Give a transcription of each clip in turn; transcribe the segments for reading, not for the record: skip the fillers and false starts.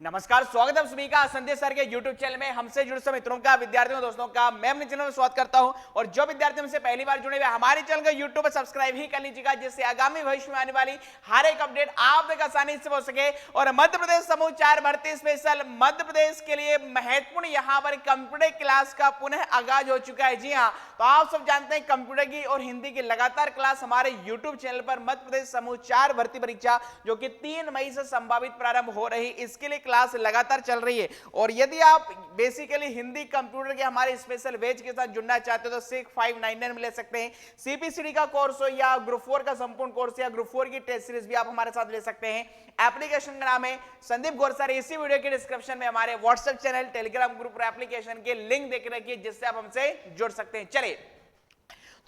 नमस्कार, स्वागत है आप सभी का संदेश सर के YouTube चैनल में। हमसे जुड़े सभी मित्रों का, विद्यार्थियों दोस्तों का मैं अपने चैनल में स्वागत करता हूं। और जो विद्यार्थी हमसे पहली बार जुड़े हुए हमारे चैनल को YouTube पर सब्सक्राइब ही कर लीजिएगा, जिससे आगामी भविष्य में आने वाली हर एक अपडेट आप तक आसानी से पहुंच सके। और मध्य प्रदेश समूह 4 भर्ती स्पेशल मध्य प्रदेश के लिए महत्वपूर्ण यहाँ पर कंप्यूटर क्लास का पुनः आगाज हो चुका है। जी हाँ, तो आप सब जानते हैं कंप्यूटर की और हिंदी की लगातार क्लास हमारे YouTube चैनल पर मध्य प्रदेश समूह 4 भर्ती परीक्षा जो कि 3 मई से संभावित प्रारंभ हो रही, इसके लिए क्लास लगातार चल रही है। और यदि आप बेसिकली हिंदी कंप्यूटर के हमारे स्पेशल बैच के साथ जुड़ना चाहते हो तो 6599 में ले सकते हैं। सीपीसीडी का कोर्स हो या ग्रुप 4 का संपूर्ण कोर्स या ग्रुप 4 की टेस्ट सीरीज भी आप हमारे साथ ले सकते हैं। एप्लीकेशन का नाम है संदीप गोरसर। इसी वीडियो के डिस्क्रिप्शन में हमारे व्हाट्सएप चैनल, टेलीग्राम ग्रुप और एप्लीकेशन के लिंक देख रखिए, जिससे आप हमसे जुड़ सकते हैं। चलिए,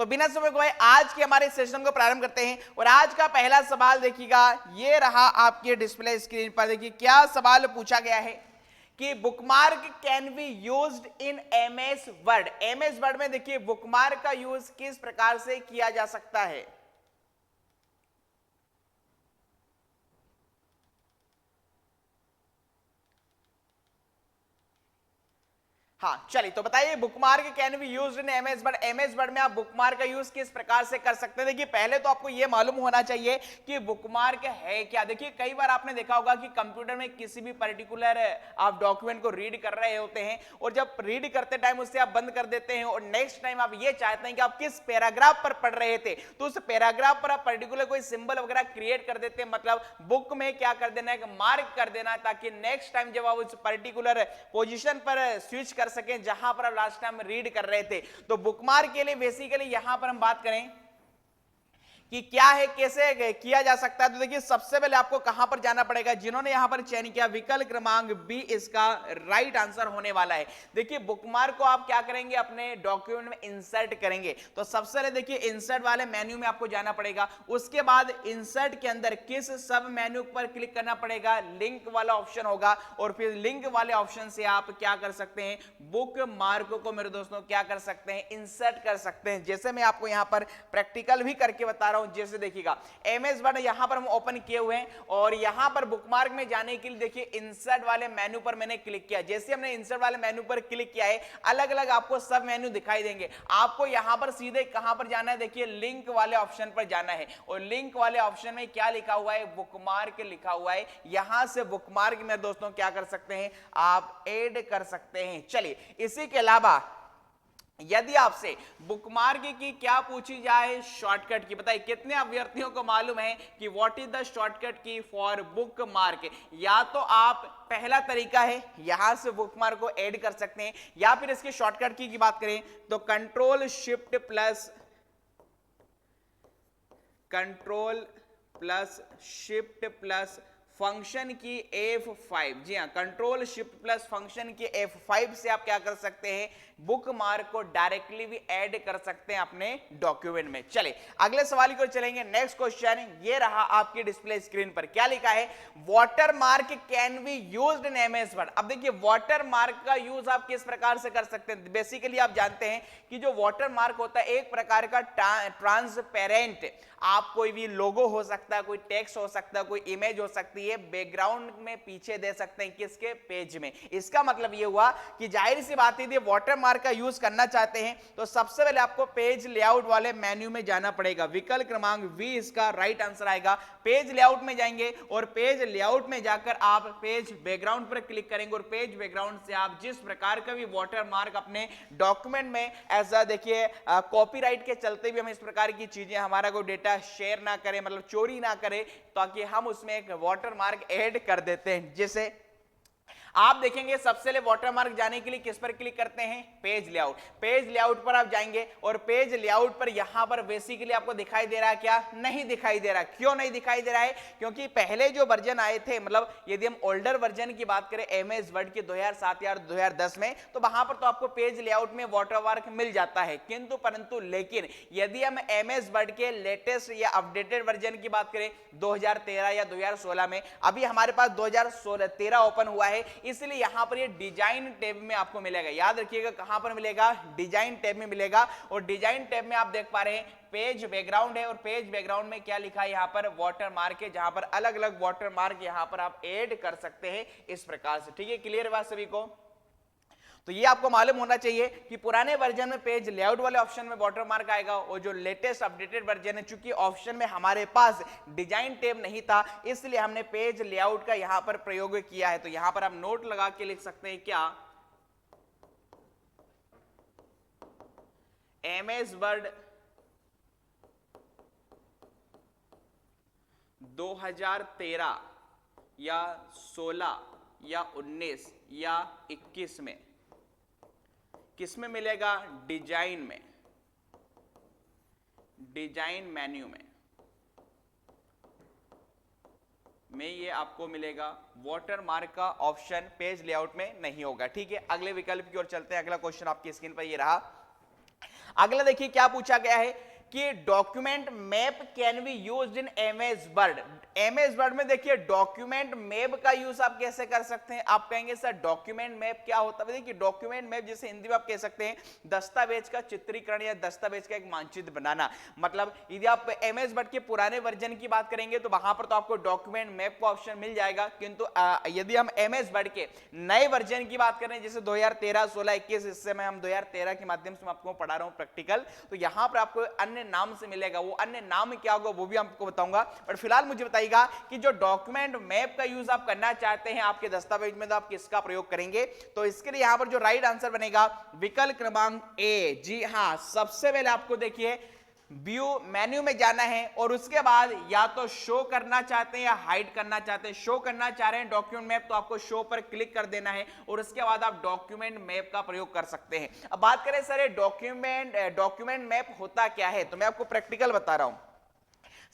तो बिना समय गवाए आज के हमारे सेशन को प्रारंभ करते हैं। और आज का पहला सवाल देखिएगा, ये रहा आपके डिस्प्ले स्क्रीन पर। देखिए क्या सवाल पूछा गया है कि bookmark can be used in MS Word. MS Word में देखिए बुकमार्क का यूज किस प्रकार से किया जा सकता है। हाँ चलिए, तो बताइए bookmark can be used in MS Word. MS Word में आप बुकमार्क का यूज किस प्रकार से कर सकते हैं। देखिए पहले तो आपको यह मालूम होना चाहिए कि बुकमार्क है क्या। देखिए कई बार आपने देखा होगा कि कंप्यूटर में किसी भी पर्टिकुलर आप डॉक्यूमेंट को रीड कर रहे होते हैं और जब रीड करते टाइम उससे आप बंद कर देते हैं और नेक्स्ट टाइम आप ये चाहते हैं कि आप किस पैराग्राफ पर पढ़ रहे थे, तो उस पैराग्राफ पर आप पर्टिकुलर कोई सिंबल वगैरह क्रिएट कर देते हैं। मतलब बुक में क्या कर देना है, मार्क कर देना है, ताकि नेक्स्ट टाइम जब आप उस पर्टिकुलर पोजीशन पर स्विच कर सकें जहां पर आप लास्ट टाइम रीड कर रहे थे। तो बुकमार्क के लिए बेसिकली यहां पर हम बात करें कि क्या है, कैसे किया जा सकता है। तो देखिए सबसे पहले आपको कहां पर जाना पड़ेगा, जिन्होंने यहां पर चयन किया विकल्प क्रमांक बी इसका राइट आंसर होने वाला है। देखिए बुकमार्क को आप क्या करेंगे, अपने डॉक्यूमेंट में इंसर्ट करेंगे। तो सबसे पहले देखिए इंसर्ट वाले मेन्यू में आपको जाना पड़ेगा। उसके बाद इंसर्ट के अंदर किस सब मेन्यू पर क्लिक करना पड़ेगा, लिंक वाला ऑप्शन होगा। और फिर लिंक वाले ऑप्शन से आप क्या कर सकते हैं, बुक मार्क को मेरे दोस्तों क्या कर सकते हैं, इंसर्ट कर सकते हैं। जैसे मैं आपको यहां पर प्रैक्टिकल भी करके बता रहा हूं। जैसे देखिएगा एमएस वर्ड यहां पर हम ओपन किए हुए हैं और यहां पर बुकमार्क में जाने के लिए देखिए इंसर्ट वाले मेन्यू पर मैंने क्लिक किया। जैसे हमने इंसर्ट वाले मेन्यू पर क्लिक किया है, अलग अलग आपको सब मेन्यू दिखाई देंगे। आपको यहां पर सीधे कहां पर जाना है, देखिए लिंक वाले ऑप्शन पर जाना है। और लिंक वाले ऑप्शन में क्या लिखा हुआ है, बुकमार्क लिखा हुआ है। यहां से बुकमार्क में दोस्तों क्या कर सकते हैं, आप ऐड कर सकते हैं। चलिए, इसी के अलावा यदि आपसे बुकमार्क की क्या पूछी जाए, शॉर्टकट की, बताइए कितने अभ्यर्थियों को मालूम है कि व्हाट इज द शॉर्टकट की फॉर बुकमार्क। या तो आप पहला तरीका है यहां से बुकमार्क को ऐड कर सकते हैं, या फिर इसके शॉर्टकट की बात करें तो कंट्रोल शिफ्ट प्लस फंक्शन की F5। जी हाँ, कंट्रोल शिफ्ट प्लस फंक्शन की F5 से आप क्या कर सकते हैं, बुकमार्क को डायरेक्टली भी ऐड कर सकते हैं अपने डॉक्यूमेंट में। चलिए अगले सवाल की ओर चलेंगे। नेक्स्ट क्वेश्चन ये रहा आपकी डिस्प्ले स्क्रीन पर। क्या लिखा है, watermark can be used in MS word. अब देखिए वाटरमार्क का यूज आप किस प्रकार से कर सकते हैं। बेसिकली आप जानते हैं कि जो वाटरमार्क होता है एक प्रकार का ट्रांसपेरेंट, आप कोई भी लोगो हो सकता है, कोई टेक्स्ट हो सकता है, कोई इमेज हो सकती है, बैकग्राउंड में पीछे दे सकते हैं किसके, पेज में। इसका मतलब यह हुआ कि जाहिर सी बात है वाटरमार्क का यूज करना चाहते हैं तो सबसे पहले आपको पेज लेआउट वाले मेन्यू में जाना पड़ेगा। विकल्प क्रमांक बी इसका राइट आंसर आएगा। पेज लेआउट में जाएंगे और पेज लेआउट में जाकर आप पेज बैकग्राउंड पर क्लिक करेंगे और पेज बैकग्राउंड से आप जिस प्रकार का भी वाटरमार्क अपने डॉक्यूमेंट में ऐसा देखिए कॉपीराइट के चलते भी हम इस प्रकार की चीजें, हमारा कोई डेटा शेयर ना करें, मतलब चोरी ना करें, ताकि हम उसमें एक वाटरमार्क ऐड कर देते हैं। जैसे आप देखेंगे सबसे पहले वाटरमार्क जाने के लिए किस पर क्लिक करते हैं, पेज लेआउट। पेज लेआउट पर आप जाएंगे और पेज लेआउट पर यहां पर बेसिकली आपको दिखाई दे रहा है क्या, नहीं दिखाई दे रहा। क्यों नहीं दिखाई दे रहा है, क्योंकि पहले जो वर्जन आए थे, मतलब यदि हम ओल्डर वर्जन की बात करें एमएस वर्ड के 2007 या 2010 में, तो वहां पर तो आपको पेज लेआउट में वाटरमार्क मिल जाता है। किंतु परंतु लेकिन यदि हम एमएस वर्ड के लेटेस्ट या अपडेटेड वर्जन की बात करें 2013 या 2016 में, अभी हमारे पास 2013 ओपन हुआ है, इसलिए यहां पर ये डिजाइन टैब में आपको मिलेगा। याद रखिएगा कहां पर मिलेगा, डिजाइन टैब में मिलेगा। और डिजाइन टैब में आप देख पा रहे हैं पेज बैकग्राउंड है, और पेज बैकग्राउंड में क्या लिखा है, यहां पर वाटर मार्क है, जहां पर अलग अलग वाटर मार्क यहां पर आप ऐड कर सकते हैं इस प्रकार से। ठीक है, क्लियर है बात सभी को? तो ये आपको मालूम होना चाहिए कि पुराने वर्जन में पेज लेआउट वाले ऑप्शन में वाटरमार्क आएगा, और जो लेटेस्ट अपडेटेड वर्जन है, चूंकि ऑप्शन में हमारे पास डिजाइन टैब नहीं था, इसलिए हमने पेज लेआउट का यहां पर प्रयोग किया है। तो यहां पर आप नोट लगा के लिख सकते हैं क्या, एमएस वर्ड 2013 या 16 या 19 या 21 में किस में मिलेगा, डिजाइन में, डिजाइन मेन्यू में ये आपको मिलेगा। वाटरमार्क का ऑप्शन पेज लेआउट में नहीं होगा। ठीक है, अगले विकल्प की ओर चलते हैं। अगला क्वेश्चन आपकी स्क्रीन पर ये रहा। अगला देखिए क्या पूछा गया है कि document map can be used in MS Word. MS Word में देखिए डॉक्यूमेंट मैप का यूज आप कैसे कर सकते हैं। आप कहेंगे सर डॉक्यूमेंट मैप क्या होता है। देखिए डॉक्यूमेंट मैप जैसे हिंदी में आप कह सकते हैं दस्तावेज का चित्रीकरण या दस्तावेज का एक मानचित्र बनाना। मतलब यदि आप एमएस वर्ड के पुराने वर्जन की बात करेंगे तो वहां पर तो आपको डॉक्यूमेंट मैप का ऑप्शन मिल जाएगा, किंतु यदि हम एमएस वर्ड के नए वर्जन की बात करें जैसे 2013, 16, 21, इससे मैं हम 2013 के माध्यम से मैं आपको पढ़ा रहा हूं प्रैक्टिकल, तो यहां पर आपको अन्य नाम से मिलेगा। वो अन्य नाम क्या होगा वो भी आपको बताऊंगा, बट फिलहाल मुझे बताइएगा कि जो डॉक्यूमेंट मैप का यूज आप करना चाहते हैं आपके दस्तावेज में, तो आप किसका प्रयोग करेंगे। तो इसके लिए यहां पर जो राइट आंसर बनेगा विकल्प क्रमांक ए। जी हां, सबसे पहले आपको देखिए व्यू मेन्यू में जाना है, और उसके बाद या तो शो करना चाहते हैं या हाइड करना चाहते हैं। शो करना चाह रहे हैं डॉक्यूमेंट मैप, तो आपको शो पर क्लिक कर देना है, और उसके बाद आप डॉक्यूमेंट मैप का प्रयोग कर सकते हैं। अब बात करें सर डॉक्यूमेंट मैप होता क्या है, तो मैं आपको प्रैक्टिकल बता रहा हूं।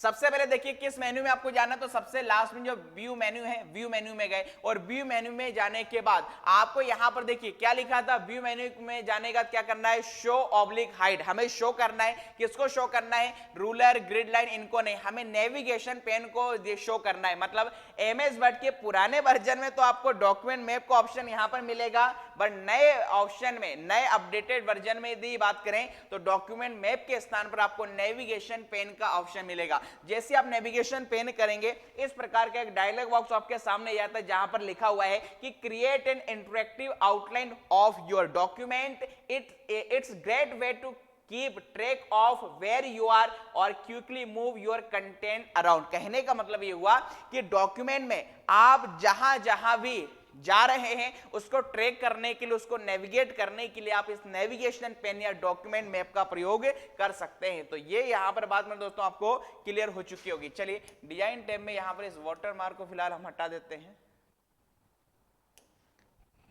सबसे पहले देखिए किस मेन्यू में आपको जाना, तो सबसे लास्ट में जो व्यू मेन्यू है, व्यू मेन्यू में गए, और व्यू मेन्यू में जाने के बाद आपको यहां पर देखिए क्या लिखा था, व्यू मेन्यू में जाने का क्या करना है, शो ऑब्लिक हाइड। हमें शो करना है, किसको शो करना है, रूलर, ग्रिड लाइन, इनको नहीं, हमें नेविगेशन पेन को शो करना है। मतलब एमएस वर्ड के पुराने वर्जन में तो आपको डॉक्यूमेंट मैप का ऑप्शन यहां पर मिलेगा, बट नए ऑप्शन में, नए अपडेटेड वर्जन में यदि बात करें तो डॉक्यूमेंट मैप के स्थान पर आपको नेविगेशन पेन का ऑप्शन मिलेगा। जैसे आप नेविगेशन पेन करेंगे इस प्रकार का एक डायलॉग बॉक्स आपके सामने आता है, जहां पर लिखा हुआ है कि create an interactive outline of your document, it's great way to keep track of where you are और quickly move your content around. कहने का मतलब ये हुआ कि डॉक्यूमेंट में आप जहां जहां भी जा रहे हैं उसको ट्रैक करने के लिए, उसको नेविगेट करने के लिए आप इस नेविगेशन पेन या डॉक्यूमेंट मैप का प्रयोग कर सकते हैं। तो ये यहां पर बात में दोस्तों आपको क्लियर हो चुकी होगी। चलिए डिजाइन टैब में यहां पर इस वाटरमार्क को फिलहाल हम हटा देते हैं।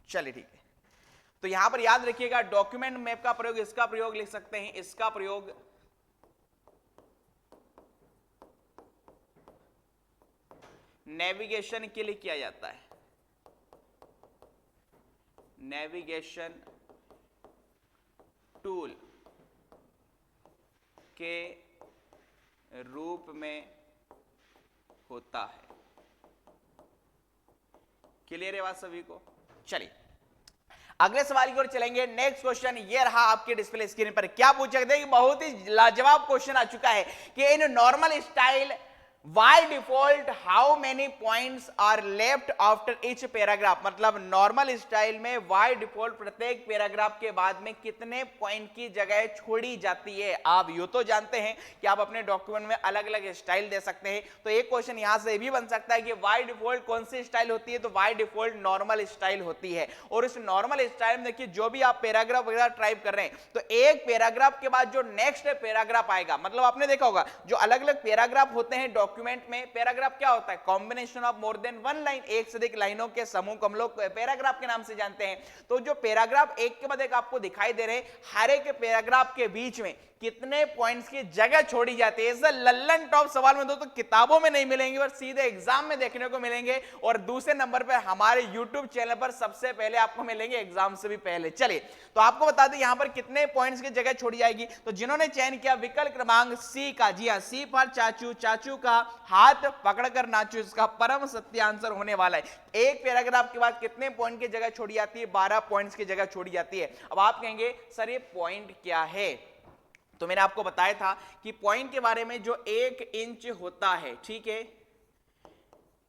चलिए ठीक है, तो यहां पर याद रखिएगा डॉक्यूमेंट मैप का प्रयोग, इसका प्रयोग लिख सकते हैं, इसका प्रयोग नेविगेशन के लिए किया जाता है, नेविगेशन टूल के रूप में होता है। क्लियर है बात सभी को? चलिए अगले सवाल की ओर चलेंगे। नेक्स्ट क्वेश्चन ये रहा आपके डिस्प्ले स्क्रीन पर। क्या पूछा गया, बहुत ही लाजवाब क्वेश्चन आ चुका है कि in normal style By default, how many points are left after each paragraph? मतलब नॉर्मल स्टाइल में बाय डिफॉल्ट प्रत्येक पैराग्राफ के बाद में कितने पॉइंट की जगह छोड़ी जाती है। आप यूं तो जानते हैं कि आप अपने डॉक्यूमेंट में अलग अलग स्टाइल दे सकते हैं, तो एक क्वेश्चन यहां से भी बन सकता है कि बाय डिफॉल्ट कौन सी स्टाइल होती है, तो बाय डिफॉल्ट नॉर्मल स्टाइल होती है। और इस नॉर्मल स्टाइल में देखिए जो भी आप पैराग्राफ वगैरह टाइप कर रहे हैं, तो एक पैराग्राफ के बाद जो नेक्स्ट पैराग्राफ आएगा, मतलब आपने देखा होगा जो अलग अलग पैराग्राफ होते हैं डॉक्यूमेंट में, पैराग्राफ क्या होता है, combination of more than one line, एक से अधिक लाइनों के समूह को हम लोग पैराग्राफ के नाम से जानते हैं। तो जो पैराग्राफ एक के बाद एक आपको दिखाई दे रहे हैं, हर एक पैराग्राफ के बीच में कितने पॉइंट्स की जगह छोड़ी जाती है। ऐसा लल्लन टॉप सवाल में दोस्तों किताबों में नहीं मिलेंगे और सीधे एग्जाम में देखने को मिलेंगे, और दूसरे नंबर पर हमारे यूट्यूब चैनल पर सबसे पहले आपको मिलेंगे एग्जाम से भी पहले। चलिए तो आपको बता दें यहां पर कितने पॉइंट्स की जगह छोड़ी जाएगी। तो जिन्होंने चयन किया विकल्प क्रमांक सी का, जी हां, सी फॉर चाचू, चाचू का हाथ पकड़कर नाचू, इसका परम सत्य आंसर होने वाला है। एक पैराग्राफ के बाद कितने पॉइंट की जगह छोड़ी जाती है? 12 पॉइंट्स की जगह छोड़ी जाती है। अब आप कहेंगे सर ये पॉइंट क्या है? तो मैंने आपको बताया था कि पॉइंट के बारे में, जो 1 इंच होता है, ठीक है,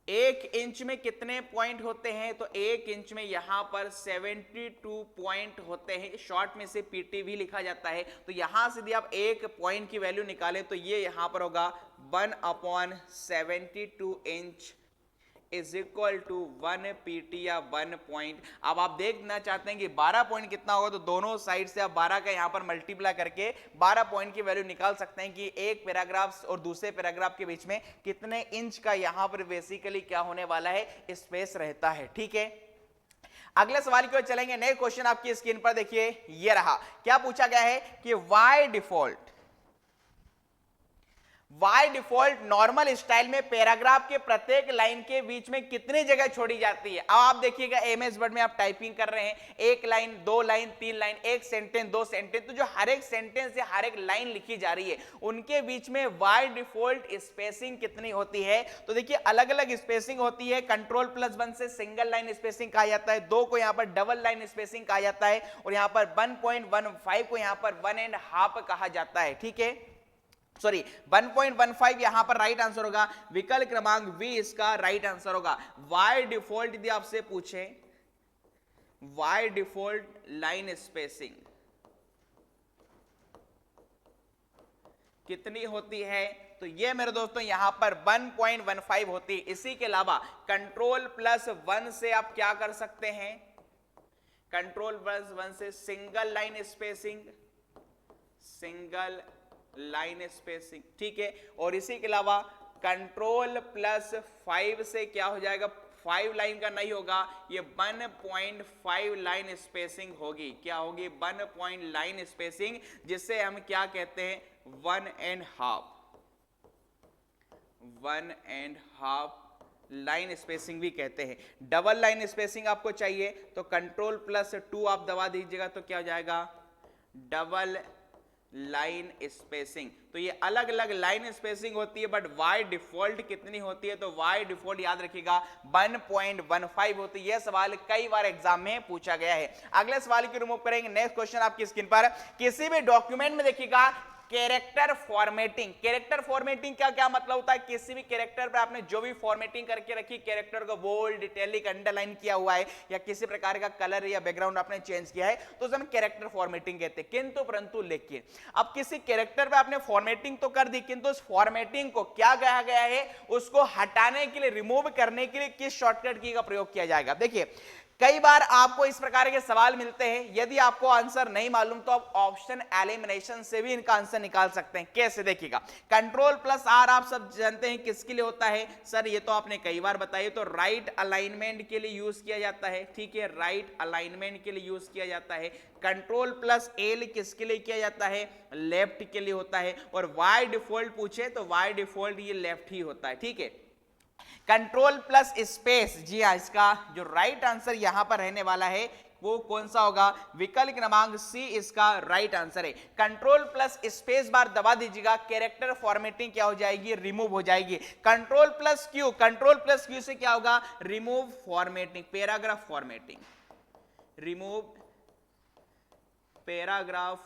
1 इंच में कितने पॉइंट होते हैं? तो 1 इंच में यहां पर 72 पॉइंट होते हैं। शॉर्ट में से पीटी भी लिखा जाता है। तो यहां से यदि आप एक पॉइंट की वैल्यू निकालें तो ये यहां पर होगा 1/72 inch is equal to 1 PT या 1 पॉइंट। अब आप देखना चाहते हैं कि 12 पॉइंट कितना होगा, तो दोनों साइड से आप 12 का यहां पर मल्टीप्लाई करके 12 पॉइंट की वैल्यू निकाल सकते हैं कि एक पैराग्राफ और दूसरे पैराग्राफ के बीच में कितने इंच का यहां पर बेसिकली क्या होने वाला है, स्पेस रहता है। ठीक है, अगले सवाल की ओर चलेंगे। नए क्वेश्चन आपकी स्क्रीन पर देखिए, ये रहा। क्या पूछा गया है कि वाई डिफॉल्ट नॉर्मल स्टाइल में पैराग्राफ के प्रत्येक लाइन के बीच में कितनी जगह छोड़ी जाती है? अब आप देखिएगा एमएस वर्ड में आप टाइपिंग कर रहे हैं, एक लाइन, 2 लाइन, 3 लाइन, एक सेंटेंस, 2 सेंटेंस, तो जो हर एक सेंटेंस या हर एक लाइन लिखी जा रही है उनके बीच में वाई डिफॉल्ट स्पेसिंग कितनी होती है? तो देखिए अलग अलग स्पेसिंग होती है। Ctrl+1 से सिंगल लाइन स्पेसिंग कहा जाता है, 2 को यहां पर डबल लाइन स्पेसिंग कहा जाता है, और यहां पर 1.15 को यहां पर 1.5 कहा जाता है। ठीक है, सॉरी 1.15 यहां पर राइट आंसर होगा। विकल्प क्रमांक बी इसका राइट आंसर होगा। वाई डिफॉल्ट यदि आपसे पूछे, वाई डिफॉल्ट लाइन स्पेसिंग कितनी होती है? तो ये मेरे दोस्तों यहां पर 1.15 होती है। इसी के अलावा Ctrl+1 से आप क्या कर सकते हैं? Ctrl+1 से single line spacing, single line spacing, ठीक है, और इसी के अलावा Ctrl+5 से क्या हो जाएगा? 5 लाइन का नहीं होगा, ये 1.5 लाइन स्पेसिंग होगी। क्या होगी? 1 लाइन स्पेसिंग, जिससे हम क्या कहते हैं? 1.5 लाइन स्पेसिंग भी कहते हैं। डबल लाइन स्पेसिंग आपको चाहिए तो Ctrl+2 आप दबा दीजिएगा तो क्या हो जाएगा? Double line spacing. तो ये अलग अलग लाइन स्पेसिंग होती है, बट वाई डिफॉल्ट कितनी होती है? तो वाई डिफॉल्ट याद रखिएगा 1.15 होती है। यह सवाल कई बार एग्जाम में पूछा गया है। अगले सवाल की रिमूव करेंगे। नेक्स्ट क्वेश्चन आपकी स्क्रीन पर, किसी भी डॉक्यूमेंट में देखिएगा कैरेक्टर फॉर्मेटिंग। कैरेक्टर फॉर्मेटिंग का क्या मतलब होता है? किसी भी कैरेक्टर पर आपने जो भी फॉर्मेटिंग करके रखी, कैरेक्टर को बोल्ड, इटैलिक, अंडरलाइन किया हुआ है, या किसी प्रकार का कलर या बैकग्राउंड आपने चेंज किया है, तो उसे हम कैरेक्टर फॉर्मेटिंग कहते हैं। किंतु परंतु लेकिन अब किसी कैरेक्टर पे आपने फॉर्मेटिंग तो कर दी, किंतु उस फॉर्मेटिंग को क्या कहा गया है? उसको हटाने के लिए, रिमूव करने के लिए किस शॉर्टकट की का प्रयोग किया जाएगा? देखिए कई बार आपको इस प्रकार के सवाल मिलते हैं, यदि आपको आंसर नहीं मालूम तो आप ऑप्शन एलिमिनेशन से भी इनका आंसर निकाल सकते हैं। कैसे? देखिएगा Ctrl+R आप सब जानते हैं किसके लिए होता है? सर ये तो आपने कई बार बताया, तो राइट अलाइनमेंट के लिए यूज किया जाता है। ठीक है, राइट अलाइनमेंट के लिए यूज किया जाता है। Ctrl+L किसके लिए किया जाता है? लेफ्ट के लिए होता है। और वाई डिफॉल्ट पूछे तो वाई डिफॉल्ट ये लेफ्ट ही होता है। ठीक है, Ctrl+स्पेस, जी हाँ, इसका जो राइट आंसर यहां पर रहने वाला है वो कौन सा होगा? विकल्प क्रमांक सी इसका राइट आंसर है। Ctrl+स्पेस बार दबा दीजिएगा, कैरेक्टर फॉर्मेटिंग क्या हो जाएगी? रिमूव हो जाएगी। Ctrl+Q से क्या होगा? Remove formatting, paragraph formatting, remove paragraph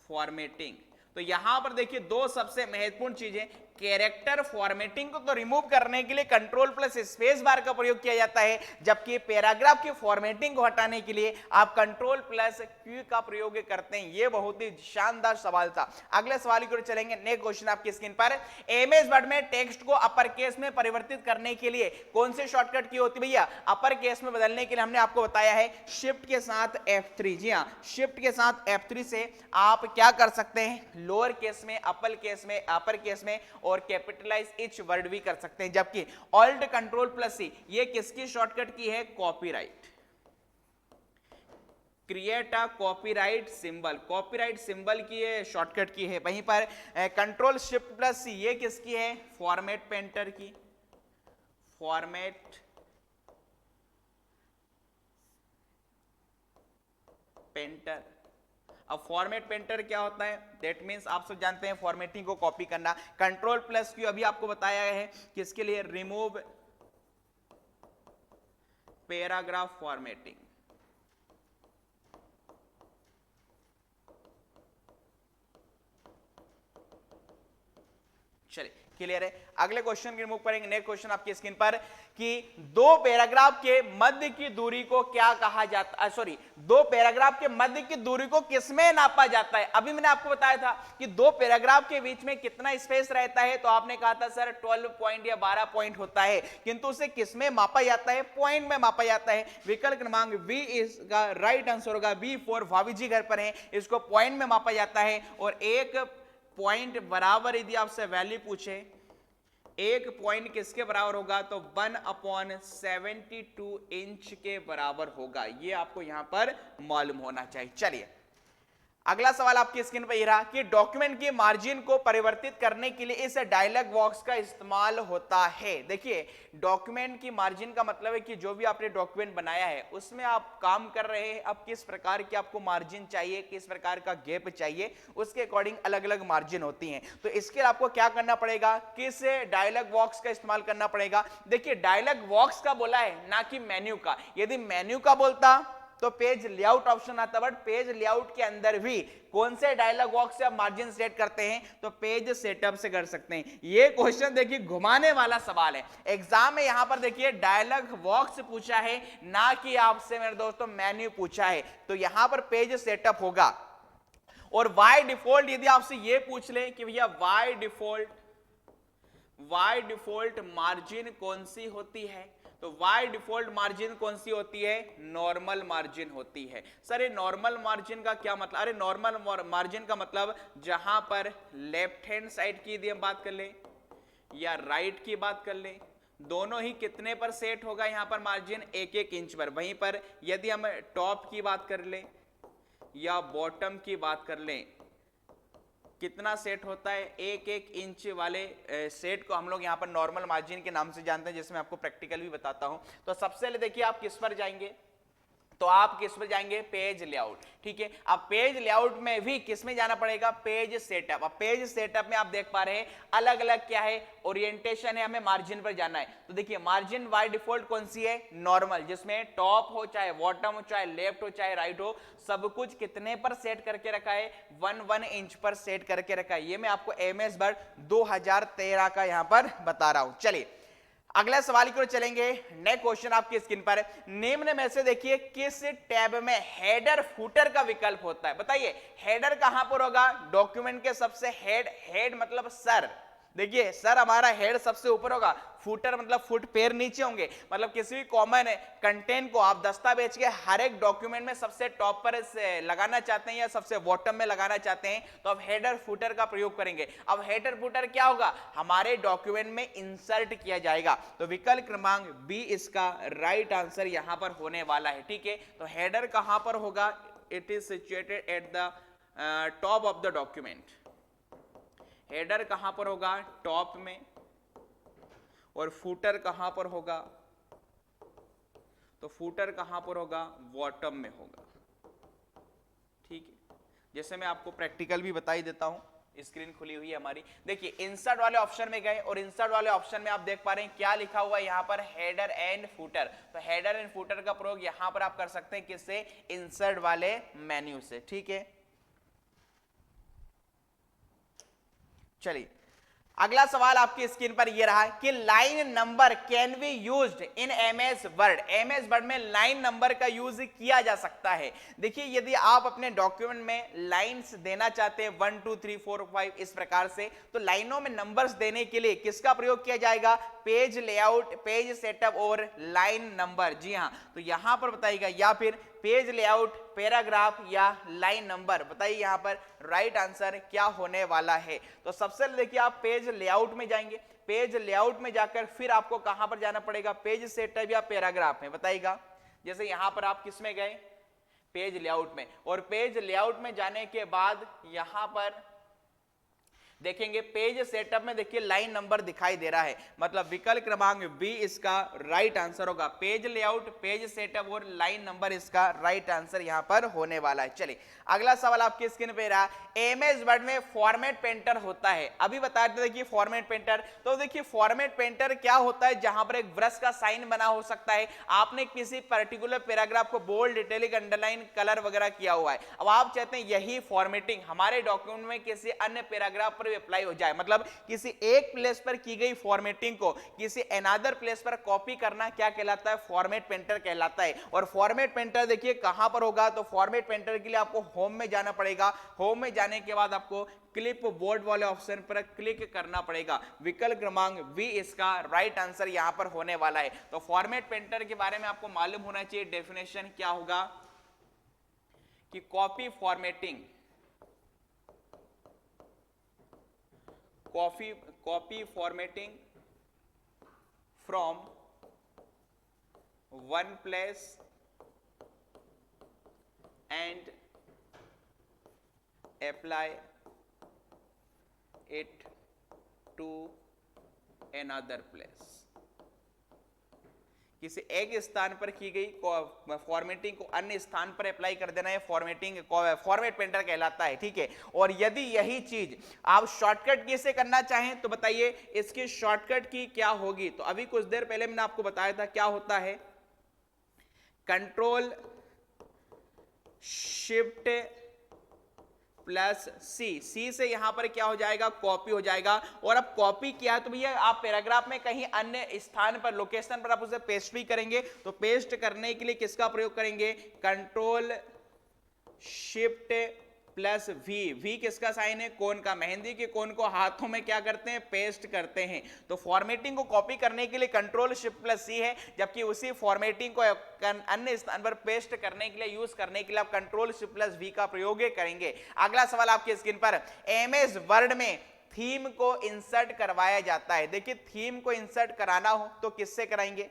formatting. तो यहां पर देखिए दो सबसे महत्वपूर्ण चीजें, कैरेक्टर फॉर्मेटिंग को तो रिमूव करने के लिए Ctrl+स्पेस बार का प्रयोग किया जाता है, जबकि पैराग्राफ की फॉर्मेटिंग को हटाने के लिए आप Ctrl+Q का प्रयोग करते हैं। यह बहुत ही शानदार सवाल था। अगले सवाल की ओर चलेंगे। नेक्स्ट क्वेश्चन आपकी स्क्रीन पर, एमएस वर्ड में टेक्स्ट को अपर केस में परिवर्तित करने के लिए कौन से शॉर्टकट की होती है? भैया अपर केस में बदलने के लिए हमने आपको बताया है शिफ्ट के साथ F3। जी हाँ, शिफ्ट के साथ F3 से आप क्या कर सकते हैं? लोअर केस में, अपर केस में, अपर केस में और कैपिटलाइज ईच वर्ड भी कर सकते हैं। जबकि ऑल्ट Ctrl+C ये किसकी शॉर्टकट की है? Copyright. Create a copyright symbol, copyright symbol की ये शॉर्टकट की है। वहीं पर कंट्रोल शिफ्ट प्लस सी ये किसकी है, फॉर्मेट पेंटर की, फॉर्मेट पेंटर। अब फॉर्मेट पेंटर क्या होता है, दैट मीन्स आप सब जानते हैं फॉर्मेटिंग को कॉपी करना। कंट्रोल प्लस क्यू अभी आपको बताया है किसके लिए, रिमूव पैराग्राफ फॉर्मेटिंग। चलिए क्लियर है। अगले क्वेश्चन की रिमूव करेंगे। नेक्स्ट क्वेश्चन आपकी स्क्रीन पर कि दो पैराग्राफ के मध्य की दूरी को क्या कहा जाता है, सॉरी, दो पैराग्राफ के मध्य की दूरी को किसमें नापा जाता है। अभी मैंने आपको बताया था कि दो पैराग्राफ के बीच में कितना स्पेस रहता है, तो आपने कहा था सर 12 पॉइंट या 12 पॉइंट होता है, किंतु उसे किसमें मापा जाता है, पॉइंट में मापा जाता है। विकल्प क्रमांक बी इसका राइट आंसर होगा। बी फॉर भाभी जी घर पर है, इसको पॉइंट में मापा जाता है। और एक पॉइंट बराबर यदि आपसे वैल्यू पूछे, एक पॉइंट किसके बराबर होगा, तो 1/72 इंच के बराबर होगा। ये आपको यहां पर मालूम होना चाहिए। चलिए अगला सवाल आपकी स्क्रीन पर यह रहा कि डॉक्यूमेंट की मार्जिन को परिवर्तित करने के लिए इस डायलॉग बॉक्स का इस्तेमाल होता है। देखिए डॉक्यूमेंट की मार्जिन का मतलब है कि जो भी आपने डॉक्यूमेंट बनाया है उसमें आप काम कर रहे हैं, अब किस प्रकार की आपको मार्जिन चाहिए, किस प्रकार का गैप चाहिए, उसके अकॉर्डिंग अलग अलग मार्जिन होती हैं। तो इसके लिए आपको क्या करना पड़ेगा, किस डायलॉग बॉक्स का इस्तेमाल करना पड़ेगा। देखिए डायलॉग बॉक्स का बोला है ना कि मेन्यू का। यदि मेन्यू का बोलता तो पेज लेआउट ऑप्शन आता, बट पेज लेआउट के अंदर भी कौन से डायलॉग बॉक्स से आप मार्जिन सेट करते हैं, तो पेज सेटअप से कर सकते हैं। ये क्वेश्चन देखिए घुमाने वाला सवाल है एग्जाम में। यहां पर देखिए डायलॉग बॉक्स पूछा है, ना कि आपसे मेरे दोस्तों मेन्यू पूछा है, तो यहां पर पेज सेटअप होगा। और बाय डिफॉल्ट यदि आपसे ये पूछ ले कि भैया बाय डिफॉल्ट मार्जिन कौन सी होती है, तो बाय डिफॉल्ट मार्जिन कौन सी होती है, नॉर्मल मार्जिन होती है। सर ये नॉर्मल मार्जिन का क्या मतलब, अरे नॉर्मल मार्जिन का मतलब जहां पर लेफ्ट हैंड साइड की यदि हम बात कर ले या राइट की बात कर ले, दोनों ही कितने पर सेट होगा यहां पर मार्जिन, 1-1 इंच पर। वहीं पर यदि हम टॉप की बात कर ले या बॉटम की बात कर ले, कितना सेट होता है, 1-1 इंच वाले सेट को हम लोग यहाँ पर नॉर्मल मार्जिन के नाम से जानते हैं, जिसमें आपको प्रैक्टिकल भी बताता हूं। तो सबसे पहले देखिए आप किस पर जाएंगे, तो आप किस पर जाएंगे, पेज लेआउट। ठीक है, अब पेज लेआउट में भी किस में जाना पड़ेगा, पेज सेटअप। अब पेज सेटअप में आप देख पा रहे हैं अलग अलग क्या है, ओरिएंटेशन है, हमें मार्जिन पर जाना है। तो देखिए मार्जिन बाय डिफॉल्ट कौन सी है, नॉर्मल, जिसमें टॉप हो चाहे बॉटम हो चाहे लेफ्ट हो चाहे राइट हो, सब कुछ कितने पर सेट करके रखा है, 1 इंच पर सेट करके रखा है। ये मैं आपको एमएस वर्ड 2013 का यहां पर बता रहा हूं। चलिए अगला सवाल की ओर चलेंगे। नेक्स्ट क्वेश्चन आपकी स्क्रीन पर, निम्न में से देखिए किस टैब में हेडर फुटर का विकल्प होता है। बताइए हेडर कहां पर होगा, डॉक्यूमेंट के सबसे हेड मतलब सर। देखिए सर हमारा हेड सबसे ऊपर होगा, फुटर मतलब फुट पैर नीचे होंगे। मतलब किसी भी कॉमन कंटेंट को आप दस्तावेज के हर एक डॉक्यूमेंट में सबसे टॉप पर लगाना चाहते हैं या सबसे बॉटम में लगाना चाहते हैं, तो आप हेडर फुटर का प्रयोग करेंगे। अब हेडर फुटर क्या होगा, हमारे डॉक्यूमेंट में इंसर्ट किया जाएगा। तो विकल्प क्रमांक बी इसका राइट आंसर यहां पर होने वाला है। ठीक है, तो हेडर कहां पर होगा, it is situated at the top of the document. Header कहां पर होगा, टॉप में, और फुटर कहां पर होगा, तो फुटर कहां पर होगा, बॉटम में होगा। ठीक है, जैसे मैं आपको प्रैक्टिकल भी बता ही देता हूं, स्क्रीन खुली हुई है हमारी। देखिए इंसर्ट वाले ऑप्शन में गए और इंसर्ट वाले ऑप्शन में आप देख पा रहे हैं क्या लिखा हुआ है यहां पर, हेडर एंड फुटर। तो हेडर एंड फुटर का प्रयोग यहां पर आप कर सकते हैं किससे, इंसर्ट वाले मेन्यू से। ठीक है, चलिए अगला सवाल आपकी स्क्रीन पर यह रहा कि line number can be used in MS Word. MS Word में लाइन नंबर का यूज किया जा सकता है। देखिए यदि आप अपने डॉक्यूमेंट में लाइंस देना चाहते हैं 1 2 3 4 5 इस प्रकार से, तो लाइनों में नंबर्स देने के लिए किसका प्रयोग किया जाएगा, पेज लेआउट, पेज सेटअप और लाइन नंबर। जी हां, तो यहां पर बताइएगा या फिर पेज लेआउट, पैराग्राफ या लाइन नंबर। बताइए यहां पर राइट आंसर क्या होने वाला है। तो सबसे पहले देखिए आप पेज लेआउट में जाएंगे, पेज लेआउट में जाकर फिर आपको कहां पर जाना पड़ेगा, पेज सेटअप या पैराग्राफ में। बताइएगा, जैसे यहां पर आप किस में गए, पेज लेआउट में, और पेज लेआउट में जाने के बाद यहां पर देखेंगे पेज सेटअप में, देखिए लाइन नंबर दिखाई दे रहा है, मतलब विकल्प क्रमांक बी इसका राइट आंसर होगा। पेज लेआउट, पेज सेटअप और लाइन नंबर इसका राइट आंसर यहां पर होने वाला है। चलिए अगला सवाल आपकी स्क्रीन पे रहा, एमएस वर्ड में फॉर्मेट पेंटर होता है, अभी बता देते देखिए फॉर्मेट पेंटर। तो देखिए फॉर्मेट पेंटर क्या होता है, जहां पर एक ब्रश का साइन बना हो सकता है, आपने किसी पर्टिकुलर पैराग्राफ को बोल्ड, इटैलिक, अंडरलाइन, कलर वगैरह किया हुआ है, अब आप चाहते हैं यही फॉर्मेटिंग हमारे डॉक्यूमेंट में किसी अन्य पैराग्राफ पर अप्लाई हो जाए, मतलब किसी एक प्लेस पर की गई फॉर्मेटिंग को किसी अनदर प्लेस पर कॉपी करना क्या कहलाता है, फॉर्मेट पेंटर कहलाता है। और फॉर्मेट पेंटर देखिए कहां पर होगा, तो फॉर्मेट पेंटर के लिए आपको होम में जाना पड़ेगा, होम में जाने के बाद आपको क्लिप बोर्ड वाले ऑप्शन पर क्लिक करना पड़ेगा, विकल्प क्रमांक बी इसका राइट आंसर यहां पर होने वाला है। तो फॉर्मेट पेंटर के बारे में आपको मालूम होना चाहिए, डेफिनेशन क्या होगा कि copy formatting, copy formatting from one place and apply it to another place। किसी एक स्थान पर की गई फॉर्मेटिंग को अन्य स्थान पर अप्लाई कर देना है, फॉर्मेट पेंटर कहलाता है, ठीक है। और यदि यही चीज आप शॉर्टकट की से करना चाहें तो बताइए इसकी शॉर्टकट की क्या होगी। तो अभी कुछ देर पहले मैंने आपको बताया था क्या होता है, कंट्रोल शिफ्ट प्लस सी, सी से यहां पर क्या हो जाएगा, कॉपी हो जाएगा। और अब कॉपी किया है तो भैया आप पैराग्राफ में कहीं अन्य स्थान पर, लोकेशन पर आप उसे पेस्ट भी करेंगे, तो पेस्ट करने के लिए किसका प्रयोग करेंगे, control shift plus V, V किसका साइन है, कोन का, मेहंदी के कोन को हाथों में क्या करते हैं, पेस्ट करते हैं। तो फॉर्मेटिंग को कॉपी करने के लिए कंट्रोल शिफ्ट प्लस सी है, जबकि उसी फॉर्मेटिंग को अन्य स्थान पर पेस्ट करने के लिए, यूज करने के लिए आप कंट्रोल शिफ्ट प्लस वी का प्रयोग करेंगे। अगला सवाल आपकी स्क्रीन पर, एमएस वर्ड में थीम को इंसर्ट करवाया जाता है। देखिए थीम को इंसर्ट कराना हो तो किससे कराएंगे,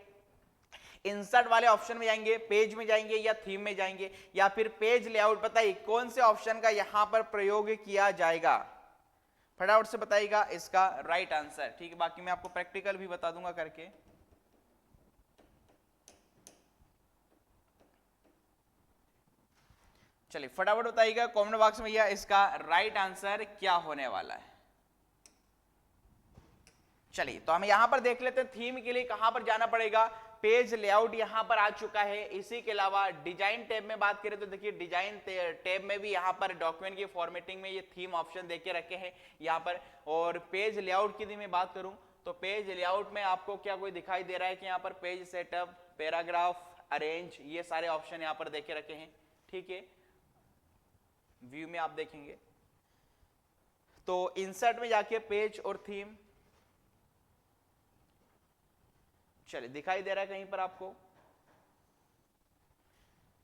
इंसर्ट वाले ऑप्शन में जाएंगे, पेज में जाएंगे, या थीम में जाएंगे, या फिर पेज लेआउट, बताइए कौन से ऑप्शन का यहां पर प्रयोग किया जाएगा, फटाफट से बताइएगा इसका राइट आंसर, ठीक है। बाकी मैं आपको प्रैक्टिकल भी बता दूंगा करके। चलिए फटाफट बताइएगा कमेंट बॉक्स में, यह इसका राइट आंसर क्या होने वाला है। चलिए तो हम यहां पर देख लेते हैं थीम के लिए कहां पर जाना पड़ेगा, पेज लेआउट यहां पर आ चुका है। इसी के अलावा डिजाइन टैब में बात करें तो देखिए डिजाइन टैब में भी यहां पर डॉक्यूमेंट की फॉर्मेटिंग में ये थीम ऑप्शन देके रखे हैं यहां पर। और पेज लेआउट की मैं बात करूं तो पेज लेआउट में आपको क्या कोई दिखाई दे रहा है कि यहां पर पेज सेटअप, पैराग्राफ, अरेंज, ये सारे ऑप्शन यहां पर देके रखे हैं, ठीक है। व्यू में आप देखेंगे तो इंसर्ट में जाके पेज और थीम, चलिए दिखाई दे रहा है कहीं पर आपको।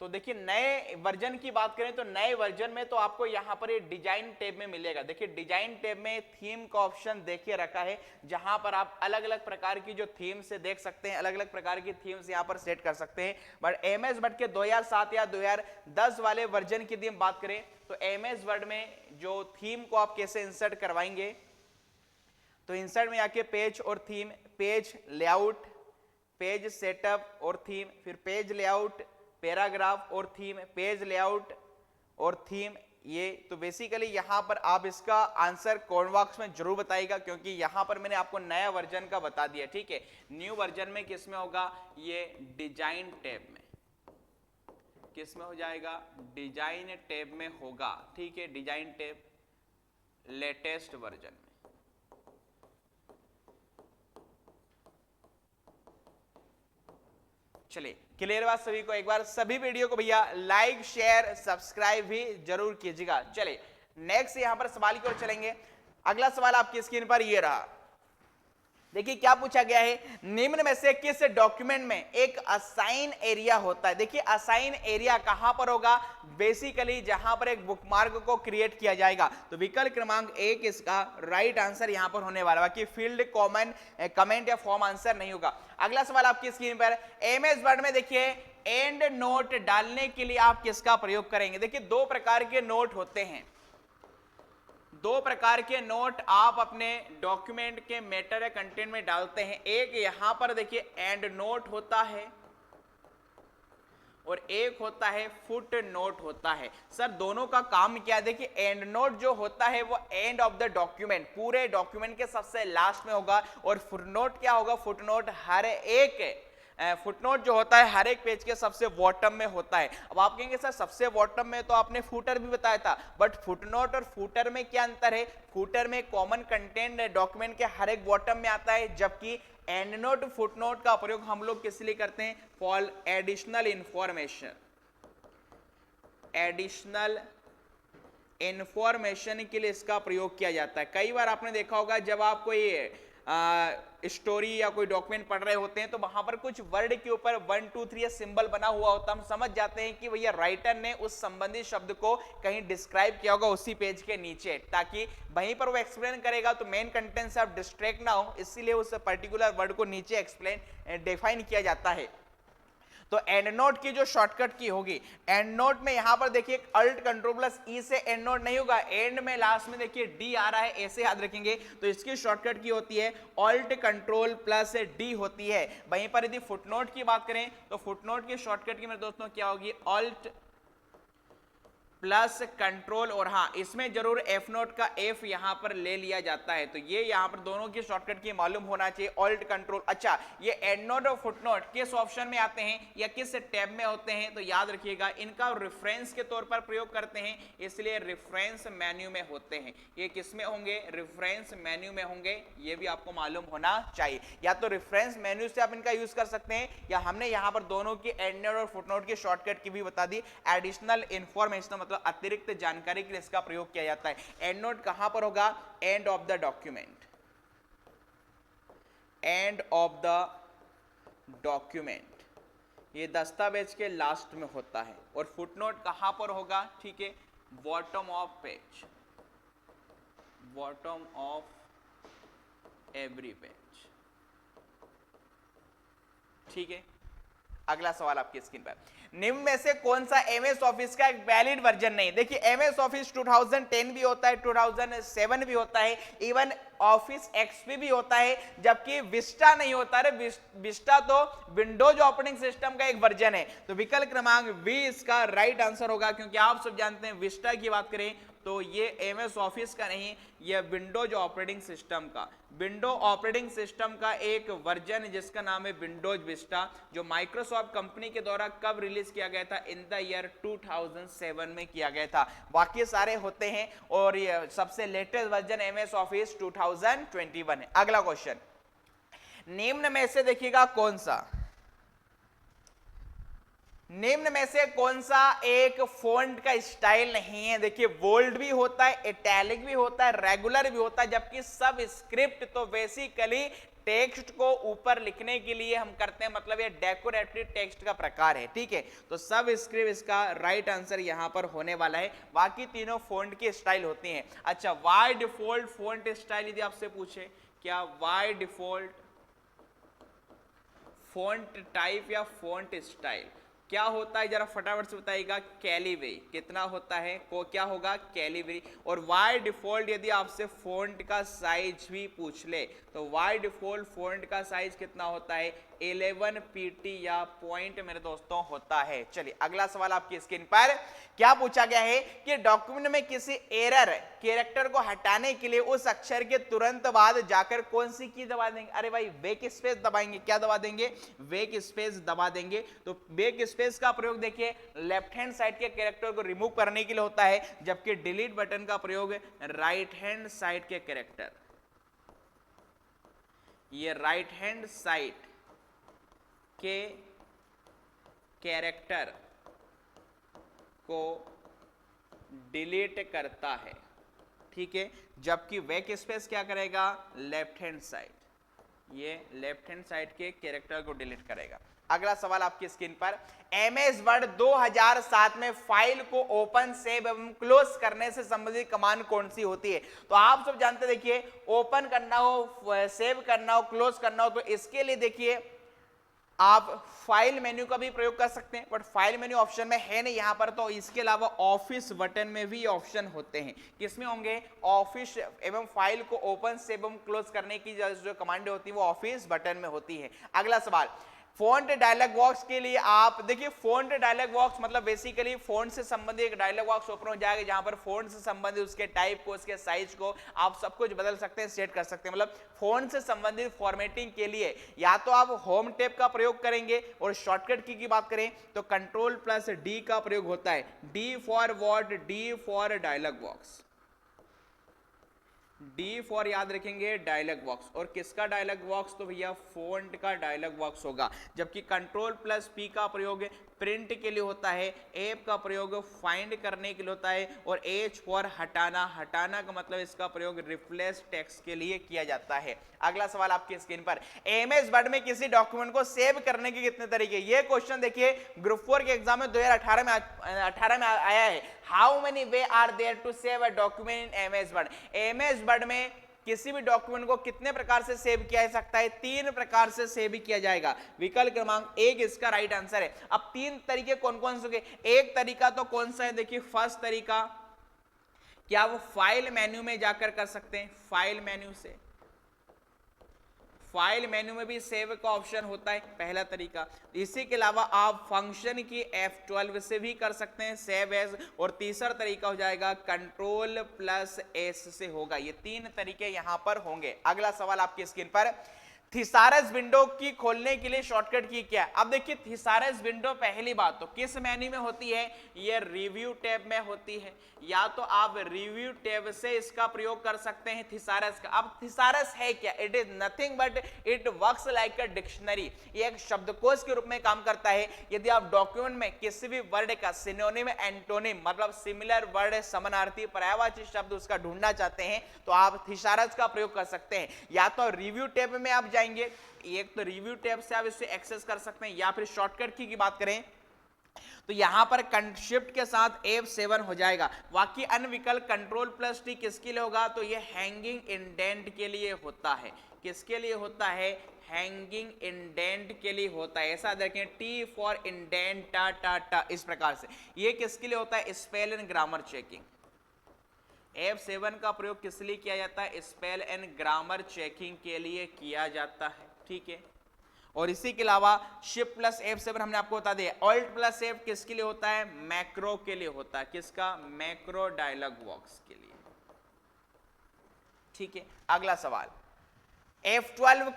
तो देखिए नए वर्जन की बात करें तो नए वर्जन में तो आपको यहां पर ये डिजाइन टैब में मिलेगा। देखिए डिजाइन टैब में थीम का ऑप्शन देखिए रखा है, जहां पर आप अलग अलग प्रकार की जो थीम से देख सकते हैं, अलग अलग प्रकार की थीम्स यहां पर सेट कर सकते हैं। बट एमएस वर्ड के 2007 या 2010 वाले वर्जन की हम बात करें तो एमएस वर्ड में जो थीम को आप कैसे इंसर्ट करवाएंगे, तो इंसर्ट में आके पेज और theme, page layout, page setup और थीम, फिर पेज लेआउट, पैराग्राफ और थीम, पेज लेआउट और थीम, ये तो बेसिकली यहां पर आप इसका आंसर कमेंट बॉक्स में जरूर बताइएगा, क्योंकि यहां पर मैंने आपको नया वर्जन का बता दिया, ठीक है। न्यू वर्जन में किस में होगा, ये डिजाइन टैब में, किस में हो जाएगा, डिजाइन टैब में होगा, ठीक है, डिजाइन टैब लेटेस्ट वर्जन में। चलिए क्लियर बात सभी को, एक बार सभी वीडियो को भैया लाइक शेयर सब्सक्राइब भी जरूर कीजिएगा। चलिए नेक्स्ट यहां पर सवाल की ओर चलेंगे। अगला सवाल आपकी स्क्रीन पर ये रहा, देखिए क्या पूछा गया है, निम्न में से किस डॉक्यूमेंट में एक असाइन एरिया होता है। देखिए असाइन एरिया कहां पर होगा, बेसिकली जहां पर एक बुकमार्क को क्रिएट किया जाएगा। तो विकल्प क्रमांक 1 इसका राइट आंसर यहां पर होने वाला है, बाकी फील्ड कॉमन कमेंट या फॉर्म आंसर नहीं होगा। अगला सवाल आपकी स्क्रीन पर, एमएस वर्ड में देखिए एंड नोट डालने के लिए आप किसका प्रयोग करेंगे। देखिए दो प्रकार के नोट होते हैं, दो प्रकार के नोट आप अपने डॉक्यूमेंट के मैटर या कंटेंट में डालते हैं। एक यहां पर देखिए एंड नोट होता है और एक होता है फुट नोट होता है। सर दोनों का काम क्या है, देखिए एंड नोट जो होता है वो एंड ऑफ द डॉक्यूमेंट, पूरे डॉक्यूमेंट के सबसे लास्ट में होगा, और फुट नोट क्या होगा, फुट नोट हर एक फुटनोट जो होता है हर एक पेज के सबसे बॉटम में होता है। अब आप कहेंगे सर सबसे बॉटम में तो आपने फूटर भी बताया था, बट फुटनोट और फूटर में क्या अंतर है, फूटर में कॉमन कंटेंट डॉक्यूमेंट के हर एक बॉटम में आता है, जबकि एंड नोट फुटनोट का प्रयोग हम लोग किस लिए करते हैं, for additional information, additional information के लिए इसका प्रयोग किया जाता है। कई बार आपने देखा होगा जब आप कोई स्टोरी या कोई डॉक्यूमेंट पढ़ रहे होते हैं तो वहां पर कुछ वर्ड के ऊपर 1 2 3 सिंबल बना हुआ होता है, हम समझ जाते हैं कि भैया राइटर ने उस संबंधित शब्द को कहीं डिस्क्राइब किया होगा उसी पेज के नीचे, ताकि वहीं पर वो एक्सप्लेन करेगा तो मेन कंटेंट से आप डिस्ट्रैक्ट ना हो, इसीलिए उस पर्टिकुलर वर्ड को नीचे एक्सप्लेन डिफाइन किया जाता है। तो एंड नोट की जो शॉर्टकट की होगी, एंड नोट में यहां पर देखिए अल्ट कंट्रोल प्लस ई से एंड नोट नहीं होगा, एंड में लास्ट में देखिए डी आ रहा है, ऐसे याद रखेंगे। तो इसकी शॉर्टकट की होती है अल्ट कंट्रोल प्लस डी होती है। वहीं पर यदि फुटनोट की बात करें तो फुटनोट की शॉर्टकट की मेरे दोस्तों क्या होगी, अल्ट प्लस कंट्रोल, और हाँ इसमें जरूर एफ नोट का एफ यहां पर ले लिया जाता है। तो ये यहां पर दोनों की शॉर्टकट की मालूम होना चाहिए, ऑल्ट कंट्रोल। अच्छा ये एंड नोट और फुट नोट किस ऑप्शन में आते हैं या किस टैब में होते हैं, तो याद रखिएगा इनका रेफरेंस के तौर पर प्रयोग करते हैं, इसलिए रेफरेंस मेन्यू में होते हैं। ये किस में होंगे, रेफरेंस मेन्यू में होंगे, ये भी आपको मालूम होना चाहिए। या तो रेफरेंस मेन्यू से आप इनका यूज कर सकते हैं, या हमने यहां पर दोनों की एंड नोट और फुट नोट की शॉर्टकट की भी बता दी। एडिशनल इंफॉर्मेशन मतलब अतिरिक्त जानकारी के लिए इसका प्रयोग किया जाता है। एंड नोट कहां पर होगा, end of the document, end of the document, ये दस्तावेज के लास्ट में होता है। और फुटनोट कहां पर होगा, ठीक है, bottom of page, bottom of every page, ठीक है। अगला सवाल आपकी स्क्रीन पर, निम्न में से कौन सा एमएस ऑफिस का एक वैलिड वर्जन नहीं। देखिए एमएस ऑफिस 2010 भी होता है, 2007 भी होता है, इवन ऑफिस एक्सपी भी होता है, जबकि विस्टा नहीं होता है। विस्टा तो विंडोज ऑपरेटिंग सिस्टम का एक वर्जन है। तो विकल्प क्रमांक बी इसका राइट आंसर होगा, क्योंकि आप सब जानते हैं विस्टा की बात करें तो ये एमएस ऑफिस का नहीं, ये विंडोज ऑपरेटिंग सिस्टम का, विंडो ऑपरेटिंग सिस्टम का एक वर्जन जिसका नाम है विंडोज विस्टा, जो माइक्रोसॉफ्ट कंपनी के द्वारा कब रिलीज किया गया था, इन द ईयर 2007 में किया गया था। बाकी सारे होते हैं और ये सबसे लेटेस्ट वर्जन एमएस ऑफिस 2021 है। अगला क्वेश्चन, निम्न में से देखिएगा कौन सा, निम्न में से कौन सा एक फॉन्ट का स्टाइल नहीं है। देखिए बोल्ड भी होता है, इटैलिक भी होता है, रेगुलर भी होता है, जबकि सब स्क्रिप्ट तो बेसिकली टेक्स्ट को ऊपर लिखने के लिए हम करते हैं, मतलब ये डेकोरेटिव टेक्स्ट का प्रकार है, ठीक है। तो सब स्क्रिप्ट इसका राइट आंसर यहां पर होने वाला है। बाकी तीनों फॉन्ट की स्टाइल होती हैं। अच्छा वाई डिफॉल्ट फॉन्ट स्टाइल यदि आपसे पूछे, क्या वाई डिफॉल्ट फॉन्ट टाइप या फॉन्ट स्टाइल क्या होता है, जरा फटाफट से बताइएगा। कैलिब्री कितना होता है, को क्या होगा, कैलिब्री। और वाई डिफॉल्ट यदि आपसे फॉन्ट का साइज भी पूछ ले तो वाई डिफॉल्ट फॉन्ट का साइज कितना होता है, 11 पीटी या पॉइंट मेरे दोस्तों होता है। चलिए अगला सवाल आपकी स्क्रीन पर, क्या पूछा गया है कि डॉक्यूमेंट में किसी एरर कैरेक्टर को हटाने के लिए उस अक्षर के तुरंत बाद जाकर कौन सी की दबा देंगे। अरे भाई बैक स्पेस दबाएंगे, क्या दबा देंगे, बैक स्पेस दबा देंगे। तो बैक स्पेस का प्रयोग देखिए लेफ्ट हैंड साइड के कैरेक्टर को रिमूव करने के लिए होता है, जबकि डिलीट बटन का प्रयोग राइट हैंड साइड के कैरेक्टर, ये राइट हैंड साइड के कैरेक्टर को डिलीट करता है, ठीक है, जबकि बैक स्पेस क्या करेगा, लेफ्ट हैंड साइड, ये लेफ्ट हैंड साइड के कैरेक्टर को डिलीट करेगा। अगला सवाल आपकी स्क्रीन पर, एमएस वर्ड 2007 में फाइल को ओपन, सेव एवं क्लोज करने से संबंधित कमांड कौन सी होती है? तो आप सब जानते, देखिए ओपन करना हो, सेव करना हो, क्लोज करना हो, तो इसके लिए देखिए आप फाइल मेन्यू का भी प्रयोग कर सकते हैं, बट फाइल मेन्यू ऑप्शन में है नहीं यहां पर, तो इसके अलावा ऑफिस बटन में भी ऑप्शन होते हैं। किसमें होंगे? ऑफिस एवं फाइल को ओपन, सेव एवं क्लोज करने की जो कमांड होती है वो ऑफिस बटन में होती है। अगला सवाल, फ़ॉन्ट डायलॉग बॉक्स के लिए आप देखिए, फ़ॉन्ट डायलॉग बॉक्स मतलब बेसिकली फ़ॉन्ट से संबंधित एक डायलॉग बॉक्स ओपन हो जाएगा, जहां पर फ़ॉन्ट से संबंधित उसके टाइप को, उसके साइज को आप सब कुछ बदल सकते हैं, सेट कर सकते हैं। मतलब फ़ॉन्ट से संबंधित फॉर्मेटिंग के लिए या तो आप होम टैब का प्रयोग करेंगे, और शॉर्टकट की बात करें तो कंट्रोल+D का प्रयोग होता है। D for what? D for dialog box. D for याद रखेंगे डायलॉग बॉक्स, और किसका डायलॉग बॉक्स? तो भैया फ़ॉन्ट का डायलॉग बॉक्स होगा। जबकि कंट्रोल+P का प्रयोग प्रिंट के लिए होता है, ऐप का प्रयोग फाइंड करने के लिए होता है, और H फॉर हटाना, हटाना का मतलब इसका प्रयोग रिप्लेस टेक्स्ट के लिए किया जाता है। अगला सवाल आपकी स्क्रीन पर, एमएस वर्ड में किसी डॉक्यूमेंट को सेव करने के कितने तरीके? ये क्वेश्चन देखिए ग्रुप 4 के एग्जाम में 2018 में आया है। How many way are there to save a document in MS Word? MS Word में किसी भी डॉक्यूमेंट को कितने प्रकार से सेव किया जा सकता है? 3 प्रकार से सेव किया जाएगा। विकल्प क्रमांक 1 इसका राइट आंसर है। अब 3 तरीके कौन कौन से? एक तरीका तो कौन सा है? देखिए फर्स्ट तरीका, क्या वो फाइल मेन्यू में जाकर कर सकते हैं? फाइल मेन्यू से, फाइल मेन्यू में भी सेव का ऑप्शन होता है, पहला तरीका। इसी के अलावा आप फंक्शन की F12 से भी कर सकते हैं, सेव एज, और तीसरा तरीका हो जाएगा कंट्रोल+S से होगा। ये 3 तरीके यहां पर होंगे। अगला सवाल आपकी स्क्रीन पर, थिसारस विंडो की खोलने के लिए शॉर्टकट की क्या? अब देखिए थिसारस विंडो पहली बात तो किस मेन्यू में होती है? ये रिव्यू टैब में होती है, या तो आप रिव्यू टैब से इसका प्रयोग कर सकते हैं थिसारस का। अब थिसारस है क्या? It is nothing but it works like a dictionary. ये एक शब्दकोश के रूप में काम करता है। यदि आप डॉक्यूमेंट में किसी भी वर्ड का सिनोनिम, एंटोनिम मतलब सिमिलर वर्ड, समानार्थी, पर्यायवाची शब्द उसका ढूंढना चाहते हैं तो आप थिसारस का प्रयोग कर सकते हैं। या तो रिव्यू टैब में आप जाएंगे, एक तो रिव्यू टैब से आप इसे एक्सेस कर सकते हैं, या फिर शॉर्टकट की बात करें तो यहां पर शिफ्ट के साथ F7 हो जाएगा। बाकी अन्य विकल्प कंट्रोल+T किसके लिए होगा? तो ये हैंगिंग इंडेंट के लिए होता है। किसके लिए होता है? हैंगिंग इंडेंट के लिए होता है। ऐसा देखें, T फॉर इंडेंट, टा टा टा, इस प्रकार से। ये किसके लिए होता है? Spell and grammar checking. F7 का प्रयोग किस लिए किया जाता है? स्पेल एंड ग्रामर चेकिंग के लिए किया जाता है। ठीक है, और इसी के अलावा Shift+F7 हमने आपको बता दिया। Alt+F किसके लिए होता है? मैक्रो के लिए होता है। किसका? मैक्रो डायलॉग बॉक्स के लिए। ठीक है, अगला सवाल, F12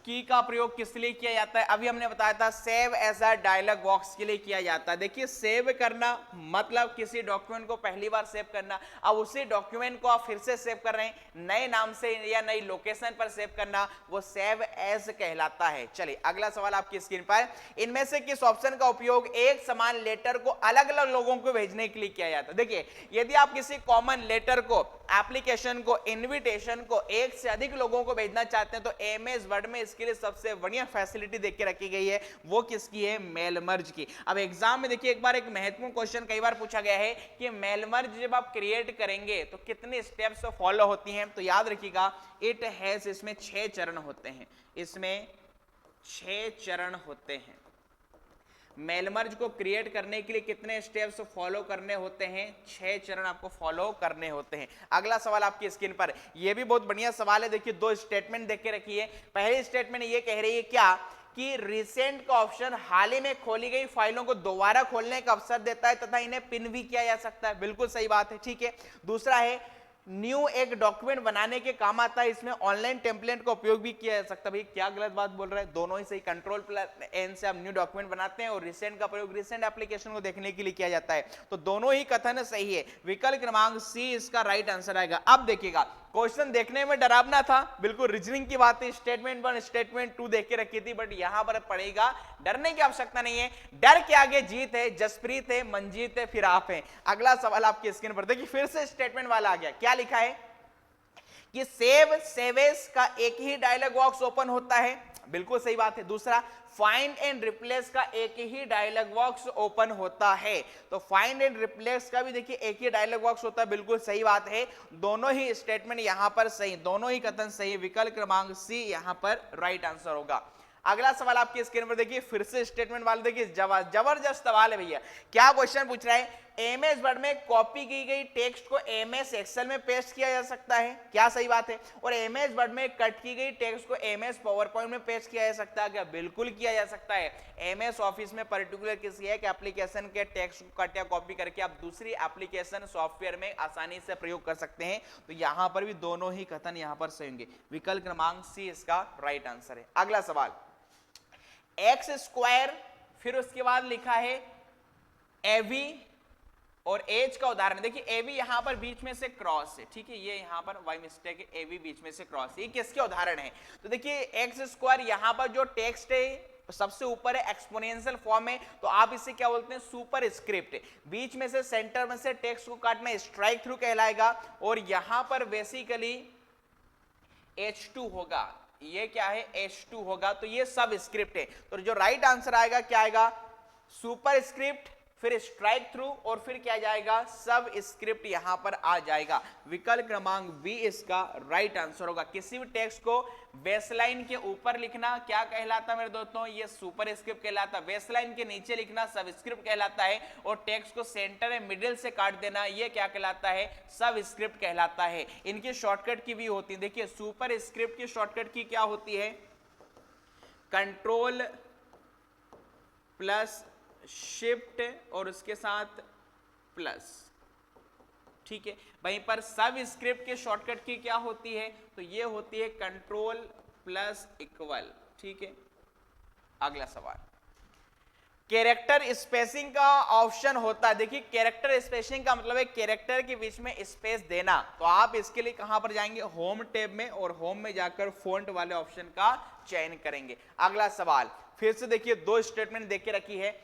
की का प्रयोग किस लिए किया जाता है? अभी हमने बताया था save as a dialog box के लिए किया जाता है। देखिए सेव करना मतलब किसी डॉक्यूमेंट को पहली बार सेव करना, अब उसी डॉक्यूमेंट को आप फिर से सेव कर रहे हैं नए नाम से या नई लोकेशन पर सेव करना, वो सेव एज कहलाता है। चलिए अगला सवाल आपकी स्क्रीन पर, इनमें से किस ऑप्शन का उपयोग एक समान लेटर को अलग अलग लोगों को भेजने के लिए किया जाता है? देखिए यदि आप किसी कॉमन लेटर को, एप्लीकेशन को, इन्विटेशन को एक से अधिक लोगों को भेजना चाहते हैं तो एमएस वर्ड में इसके लिए सबसे बढ़िया फैसिलिटी देख के रखी गई है। वो किसकी है? मेल मर्ज की। अब एग्जाम में देखिए एक बार एक महत्वपूर्ण क्वेश्चन कई बार पूछा गया है कि मेल मर्ज जब आप क्रिएट करेंगे तो कितने स्टेप्स फॉलो होती हैं? तो याद रखिएगा इट हैज, इसमें 6 चरण होते हैं। इसमें 6 चरण होते हैं। मेल मर्ज को क्रिएट करने के लिए कितने स्टेप्स फॉलो करने होते हैं? 6 चरण आपको फॉलो करने होते हैं। अगला सवाल आपकी स्क्रीन पर, यह भी बहुत बढ़िया सवाल है। देखिए 2 स्टेटमेंट देख के रखिए। पहली स्टेटमेंट ये कह रही है क्या कि रिसेंट का ऑप्शन हाल ही में खोली गई फाइलों को दोबारा खोलने का अवसर देता है तथा इन्हें पिन भी किया जा सकता है। बिल्कुल सही बात है। ठीक है, दूसरा है न्यू एक डॉक्यूमेंट बनाने के काम आता है, इसमें ऑनलाइन टेम्पलेट का उपयोग भी किया जा सकता है। भाई क्या गलत बात बोल रहा है? दोनों ही सही। कंट्रोल+N से आप न्यू डॉक्यूमेंट बनाते हैं और रिसेंट का प्रयोग रिसेंट एप्लीकेशन को देखने के लिए किया जाता है। तो दोनों ही कथन सही है। विकल्प क्रमांक सी इसका राइट आंसर आएगा। अब देखिएगा क्वेश्चन देखने में डरावना था, बिल्कुल रीजनिंग की बात है। स्टेटमेंट 1 स्टेटमेंट 2 देख के रखी थी, बट यहां पर पड़ेगा, डरने की आवश्यकता नहीं है। डर के आगे जीत है, जसप्रीत है, मंजीत है, फिर आप हैं। अगला सवाल आपकी स्क्रीन पर देखिए, फिर से स्टेटमेंट वाला आ गया। क्या लिखा है कि सेव सेवेस का एक ही डायलॉग बॉक्स ओपन होता है, बिल्कुल सही बात है। दूसरा, फाइंड एंड रिप्लेस का एक ही डायलॉग बॉक्स ओपन होता है, तो फाइंड एंड रिप्लेस का भी देखिए एक ही डायलॉग बॉक्स होता है, बिल्कुल सही बात है। दोनों ही स्टेटमेंट यहां पर सही, दोनों ही कथन सही, विकल्प क्रमांक सी यहां पर राइट आंसर होगा। अगला सवाल आपकी स्क्रीन पर देखिए, फिर से स्टेटमेंट वाले देखिए, जबरदस्त सवाल है भैया। क्या क्वेश्चन पूछ रहा है, एमएस वर्ड में कॉपी की गई टेक्स्ट को एमएस एक्सेल में पेस्ट किया जा सकता है, क्या सही बात है? और एमएस वर्ड में कट की गई टेक्स्ट को एमएस पावर पॉइंट में पेस्ट किया जा सकता है, क्या? बिल्कुल किया जा सकता है। एमएस ऑफिस में पर्टिकुलर किसी एक एप्लीकेशन के टेक्स्ट को कट या कॉपी करके आप दूसरी एप्लीकेशन सॉफ्टवेयर में आसानी से प्रयोग कर सकते हैं, तो यहां पर भी दोनों ही कथन यहां पर सही होंगे, विकल्प क्रमांक सी इसका राइट आंसर है। अगला सवाल, एक्स स्क्वायर, फिर उसके बाद लिखा है एवी और एज का उदाहरण। देखिए एवी यहां पर बीच में से क्रॉस है, ठीक है, ये यहां पर बाय मिस्टेक है, एवी बीच में से क्रॉस, ये किसके उदाहरण है? तो देखिए एक्स स्क्वायर यहां पर जो टेक्स्ट है सबसे ऊपर है, एक्सपोनेंशियल फॉर्म है, तो आप इसे क्या बोलते हैं? Super script. बीच में से सेंटर में से टेक्स्ट को काटना स्ट्राइक थ्रू कहलाएगा, और यहां पर बेसिकली H2 होगा, ये क्या है? H2 होगा, तो ये सब स्क्रिप्ट है। तो जो राइट आंसर आएगा क्या आएगा? सुपर स्क्रिप्ट, फिर स्ट्राइक थ्रू, और फिर क्या जाएगा? सब स्क्रिप्ट यहां पर आ जाएगा, विकल्प क्रमांक बी इसका राइट आंसर होगा। किसी भी टेक्स्ट को बेसलाइन के ऊपर लिखना क्या कहलाता है मेरे दोस्तों? ये सुपर स्क्रिप्ट कहलाता है। बेसलाइन के नीचे लिखना सब स्क्रिप्ट कहलाता है, और टेक्स्ट को सेंटर में मिडिल से काट देना ये क्या कहलाता है? सब स्क्रिप्ट कहलाता है। इनकी शॉर्टकट की भी होती है, देखिए सुपर स्क्रिप्ट की शॉर्टकट की क्या होती है? कंट्रोल प्लस शिफ्ट और उसके साथ प्लस, ठीक है। वहीं पर सब स्क्रिप्ट के शॉर्टकट की क्या होती है? तो ये होती है कंट्रोल प्लस इक्वल, ठीक है। अगला सवाल, कैरेक्टर स्पेसिंग का ऑप्शन होता है। देखिए कैरेक्टर स्पेसिंग का मतलब है कैरेक्टर के बीच में स्पेस देना, तो आप इसके लिए कहां पर जाएंगे? होम टैब में, और होम में जाकर फॉन्ट वाले ऑप्शन का चयन करेंगे। अगला सवाल, फिर से देखिए दो स्टेटमेंट देख के रखी है।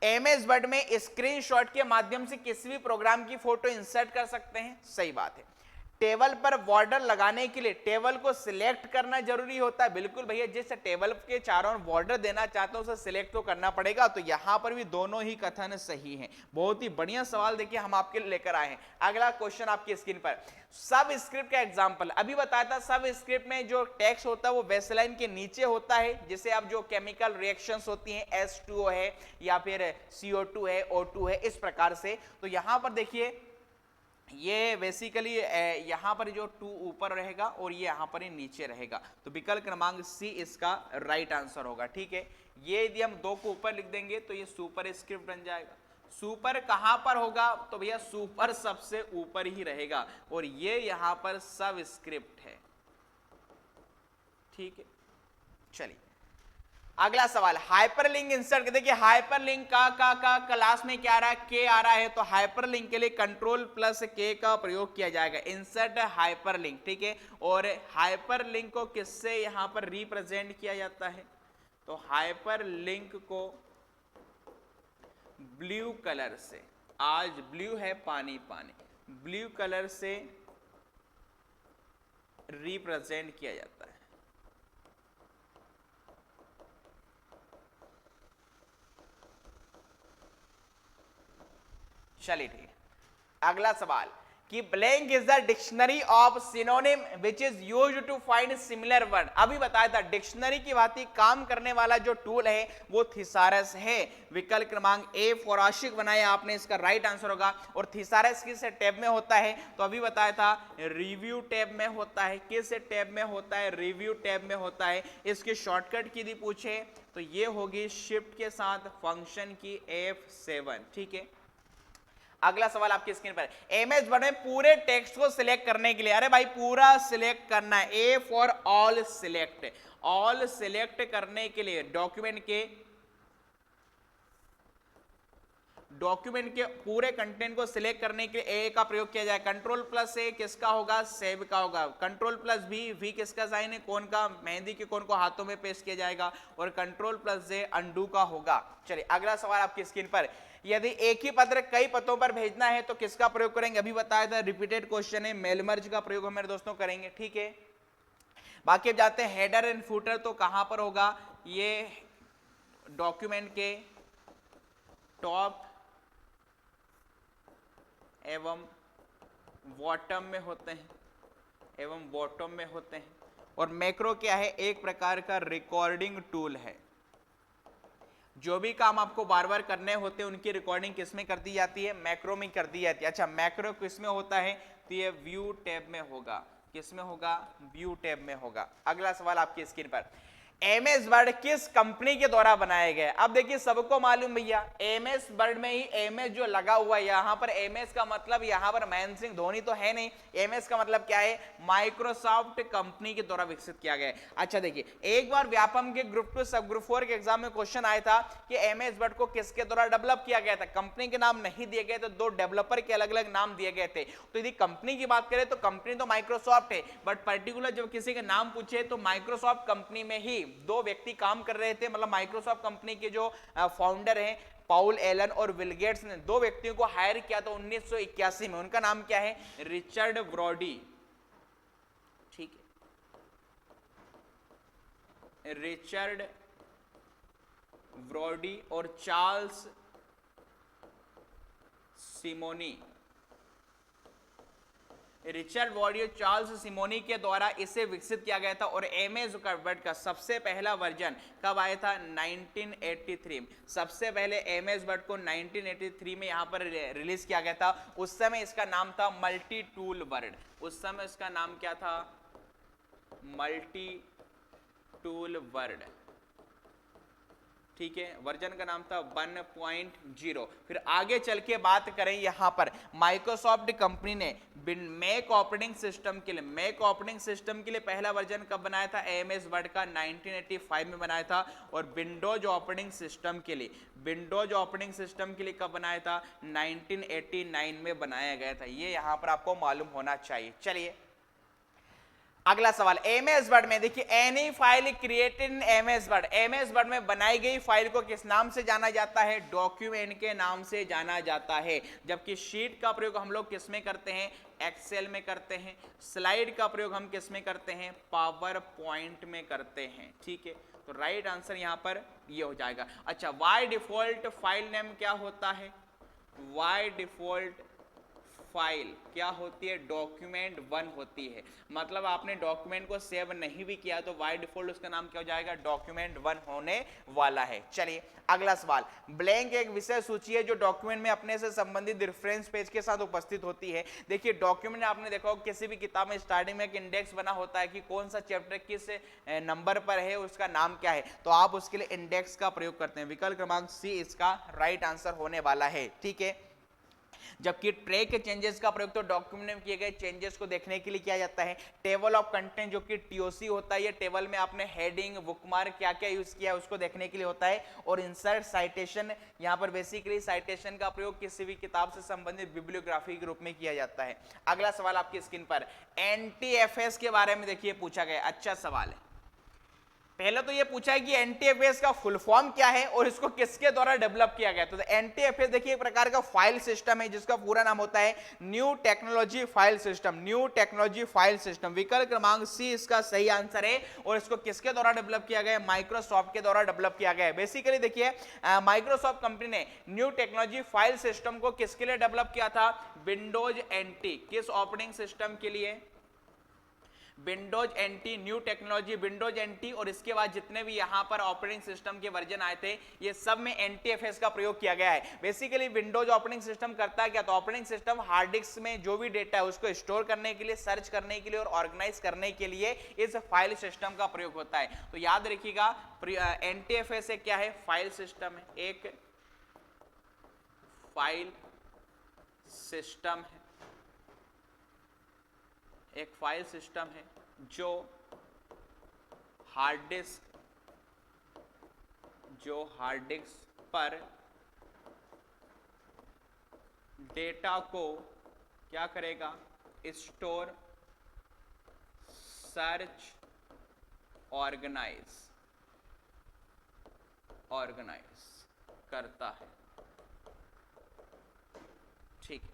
एमएस वर्ड में स्क्रीनशॉट के माध्यम से किसी भी प्रोग्राम की फोटो इंसर्ट कर सकते हैं, सही बात है। टेबल पर बॉर्डर लगाने के लिए टेबल को सिलेक्ट करना जरूरी होता है, बिल्कुल भैया, जिस टेबल के चारों ओर बॉर्डर देना चाहते हो उसे सिलेक्ट तो करना पड़ेगा, तो यहां पर भी दोनों ही कथन सही हैं। बहुत ही बढ़िया सवाल देखिए हम आपके लिए लेकर आए हैं। अगला क्वेश्चन आपकी स्क्रीन पर, सब स्क्रिप्ट का एग्जांपल अभी बताया था। सब स्क्रिप्ट में जो टेक्स्ट होता है वो बेसलाइन के नीचे होता है, जिसे अब जो केमिकल रिएक्शंस होती हैं, H2O है या फिर CO2 है, O2 है, इस प्रकार से। तो यहां पर देखिए ये बेसिकली यहां पर जो 2 ऊपर रहेगा और ये यहां पर ही नीचे रहेगा, तो विकल्प क्रमांक सी इसका राइट आंसर होगा, ठीक है। ये यदि हम 2 को ऊपर लिख देंगे तो ये सुपर स्क्रिप्ट बन जाएगा। सुपर कहां पर होगा? तो भैया सुपर सबसे ऊपर ही रहेगा, और ये यहां पर सब स्क्रिप्ट है, ठीक है। चलिए अगला सवाल, हाइपरलिंक इंसर्ट। देखिए हाइपरलिंक का क्लास में क्या आ रहा है? के आ रहा है, तो हाइपरलिंक के लिए कंट्रोल प्लस के का प्रयोग किया जाएगा, इंसर्ट हाइपरलिंक, ठीक है। और हाइपरलिंक को किससे यहां पर रिप्रेजेंट किया जाता है? तो हाइपरलिंक को ब्लू कलर से, आज ब्लू है पानी पानी, ब्लू कलर से रिप्रेजेंट किया जाता है। चलिए ठीक है। अगला सवाल कि blank is the dictionary of synonym which is used to find similar word. अभी बताया था डिक्शनरी की भांति काम करने वाला जो टूल है वो थिसारस है, विकल्प क्रमांक ए फॉर आशिक बनाया आपने, इसका राइट आंसर होगा। और थिसारस किस टैब में होता है? तो अभी बताया था रिव्यू टैब में होता है। किस टैब में होता है? रिव्यू टैब में होता है। इसकी शॉर्टकट की यदि पूछे तो ये होगी शिफ्ट के साथ फंक्शन की F7, ठीक है। अगला सवाल आपकी स्क्रीन पर, एमएस वर्ड में पूरे टेक्स्ट को सिलेक्ट करने के लिए, अरे भाई पूरा सिलेक्ट करना है, A for all select, all select करने के लिए डॉक्यूमेंट के पूरे कंटेंट को सिलेक्ट करने के लिए ए का प्रयोग किया जाए। कंट्रोल प्लस ए किसका होगा? सेव का होगा। कंट्रोल प्लस वी, वी किसका साइन है? कौन का? मेहंदी के कौन को हाथों में पेस्ट किया जाएगा। और कंट्रोल प्लस जे अंडू का होगा। चलिए अगला सवाल आपकी स्क्रीन पर, यदि एक ही पत्र कई पतों पर भेजना है तो किसका प्रयोग करेंगे, अभी बताया था, रिपीटेड क्वेश्चन है, मेल मर्ज का प्रयोग हम मेरे दोस्तों करेंगे, ठीक है। बाकी अब जाते हैं हेडर एंड फुटर, तो कहां पर होगा, ये डॉक्यूमेंट के टॉप एवं बॉटम में होते हैं, एवं बॉटम में होते हैं। और मैक्रो क्या है, एक प्रकार का रिकॉर्डिंग टूल है। जो भी काम आपको बार बार करने होते हैं उनकी रिकॉर्डिंग किसमें कर दी जाती है, मैक्रो में कर दी जाती है। अच्छा, मैक्रो किसमें होता है, तो ये व्यू टैब में होगा। किसमें होगा, व्यू टैब में होगा। अगला सवाल आपकी स्क्रीन पर, एमएस वर्ड किस कंपनी के द्वारा बनाया गया है। अब देखिए सबको मालूम भैया, एमएस वर्ड में ही एमएस जो लगा हुआ है, यहां पर एमएस का मतलब यहां पर महेंद्र सिंह धोनी तो है नहीं, एमएस का मतलब क्या है, माइक्रोसॉफ्ट कंपनी के द्वारा विकसित किया गया है। अच्छा देखिए, एक बार व्यापम के ग्रुप 2 सब ग्रुप 4 के एग्जाम में क्वेश्चन आया था कि एमएस वर्ड को किसके द्वारा डेवलप किया गया था, कंपनी के नाम नहीं दिए गए, तो दो डेवलपर के अलग अलग नाम दिए गए थे। तो यदि कंपनी की बात करें तो कंपनी तो माइक्रोसॉफ्ट है, बट पर्टिकुलर जब किसी के नाम पूछे तो माइक्रोसॉफ्ट कंपनी में ही दो व्यक्ति काम कर रहे थे, मतलब माइक्रोसॉफ्ट कंपनी के जो फाउंडर हैं पॉल एलन और विल गेट्स ने दो व्यक्तियों को हायर किया था 1981 में। उनका नाम क्या है, रिचर्ड ब्रॉडी, ठीक है, रिचर्ड ब्रॉडी और चार्ल्स सिमोनी। रिचर्ड ब्रॉडी और चार्ल्स सिमोनी के द्वारा इसे विकसित किया गया था। और एमएस वर्ड का सबसे पहला वर्जन कब आया था, 1983 में। सबसे पहले एमएस वर्ड को 1983 में यहां पर रिलीज किया गया था। उस समय इसका नाम था मल्टी टूल वर्ड। उस समय इसका नाम क्या था, मल्टी टूल वर्ड, ठीक है। वर्जन का नाम था 1.0। फिर आगे चल के बात करें यहां पर, माइक्रोसॉफ्ट कंपनी ने मैक ऑपरेटिंग सिस्टम के लिए, मैक ऑपरेटिंग सिस्टम के लिए पहला वर्जन कब बनाया था, एमएस वर्ड का 1985 में बनाया था। और विंडोज ऑपरेटिंग सिस्टम के लिए, विंडोज ऑपरेटिंग सिस्टम के लिए कब बनाया था, 1989 में बनाया गया था। ये यहां पर आपको मालूम होना चाहिए। चलिए अगला सवाल, एमएस वर्ड में देखिए, any file created in MS Word, MS Word में बनाई गई फाइल को किस नाम से जाना जाता है, डॉक्यूमेंट के नाम से जाना जाता है। जबकि शीट का प्रयोग हम लोग किस में करते हैं, एक्सेल में करते हैं। स्लाइड का प्रयोग हम किस में करते हैं, पावर पॉइंट में करते हैं, ठीक है। तो राइट आंसर यहां पर ये हो जाएगा। अच्छा, बाय डिफॉल्ट फाइल नेम क्या होता है, बाय डिफॉल्ट फाइल क्या होती है, डॉक्यूमेंट 1 होती है। मतलब आपने डॉक्यूमेंट को सेव नहीं भी किया तो बाय डिफॉल्ट उसका नाम क्या हो जाएगा, डॉक्यूमेंट 1 होने वाला है। चलिए अगला सवाल, ब्लैंक एक विषय सूची है जो डॉक्यूमेंट में अपने से संबंधित रेफरेंस पेज के साथ उपस्थित होती है। देखिए डॉक्यूमेंट आपने देखा हो किसी भी किताब में स्टार्टिंग में एक इंडेक्स बना होता है कि कौन सा चैप्टर किस नंबर पर है, उसका नाम क्या है, तो आप उसके लिए इंडेक्स का प्रयोग करते हैं। विकल्प क्रमांक सी इसका राइट आंसर होने वाला है, ठीक है। जबकि ट्रैक के चेंजेस का प्रयोग तो डॉक्यूमेंट में किए गए चेंजेस को देखने के लिए किया जाता है। टेबल ऑफ कंटेंट जो कि टीओसी होता है, ये टेबल में आपने हेडिंग, बुकमार्क क्या क्या यूज किया है उसको देखने के लिए होता है। और इंसर्ट साइटेशन, यहाँ पर बेसिकली साइटेशन का प्रयोग किसी भी किताब से संबंधित बिब्लियोग्राफी के रूप में किया जाता है। अगला सवाल आपकी स्क्रीन पर, एनटीएफएस के बारे में देखिए पूछा गया, अच्छा सवाल है। पहले तो ये पूछा है कि एनटीएफएस का फुल फॉर्म क्या है और इसको किसके द्वारा डेवलप किया गया। तो एनटीएफएस देखिए एक प्रकार का फाइल सिस्टम है जिसका पूरा नाम होता है new technology file system, new technology file system. विकल्प क्रमांक सी इसका सही आंसर है। और इसको किसके द्वारा डेवलप किया गया है, माइक्रोसॉफ्ट के द्वारा डेवलप किया गया है। बेसिकली देखिए माइक्रोसॉफ्ट कंपनी ने न्यू टेक्नोलॉजी फाइल सिस्टम को किसके लिए डेवलप किया था, विंडोज एनटी, किस ऑपरेटिंग सिस्टम के लिए, Windows NT, new technology Windows NT. और इसके बाद जितने भी यहां पर ऑपरेटिंग सिस्टम के वर्जन आए थे ये सब में एनटीएफएस का प्रयोग किया गया है। बेसिकली विंडोज ऑपरेटिंग सिस्टम करता है क्या, तो ऑपरेटिंग सिस्टम हार्ड डिस्क में जो भी डेटा है उसको स्टोर करने के लिए, सर्च करने के लिए और ऑर्गेनाइज करने के लिए इस फाइल सिस्टम का प्रयोग होता है। तो याद रखिएगा एनटीएफएस एक क्या है, फाइल सिस्टम है, एक फाइल सिस्टम है, एक फाइल सिस्टम है जो हार्ड डिस्क पर डेटा को क्या करेगा, स्टोर, सर्च, ऑर्गेनाइज करता है। ठीक है,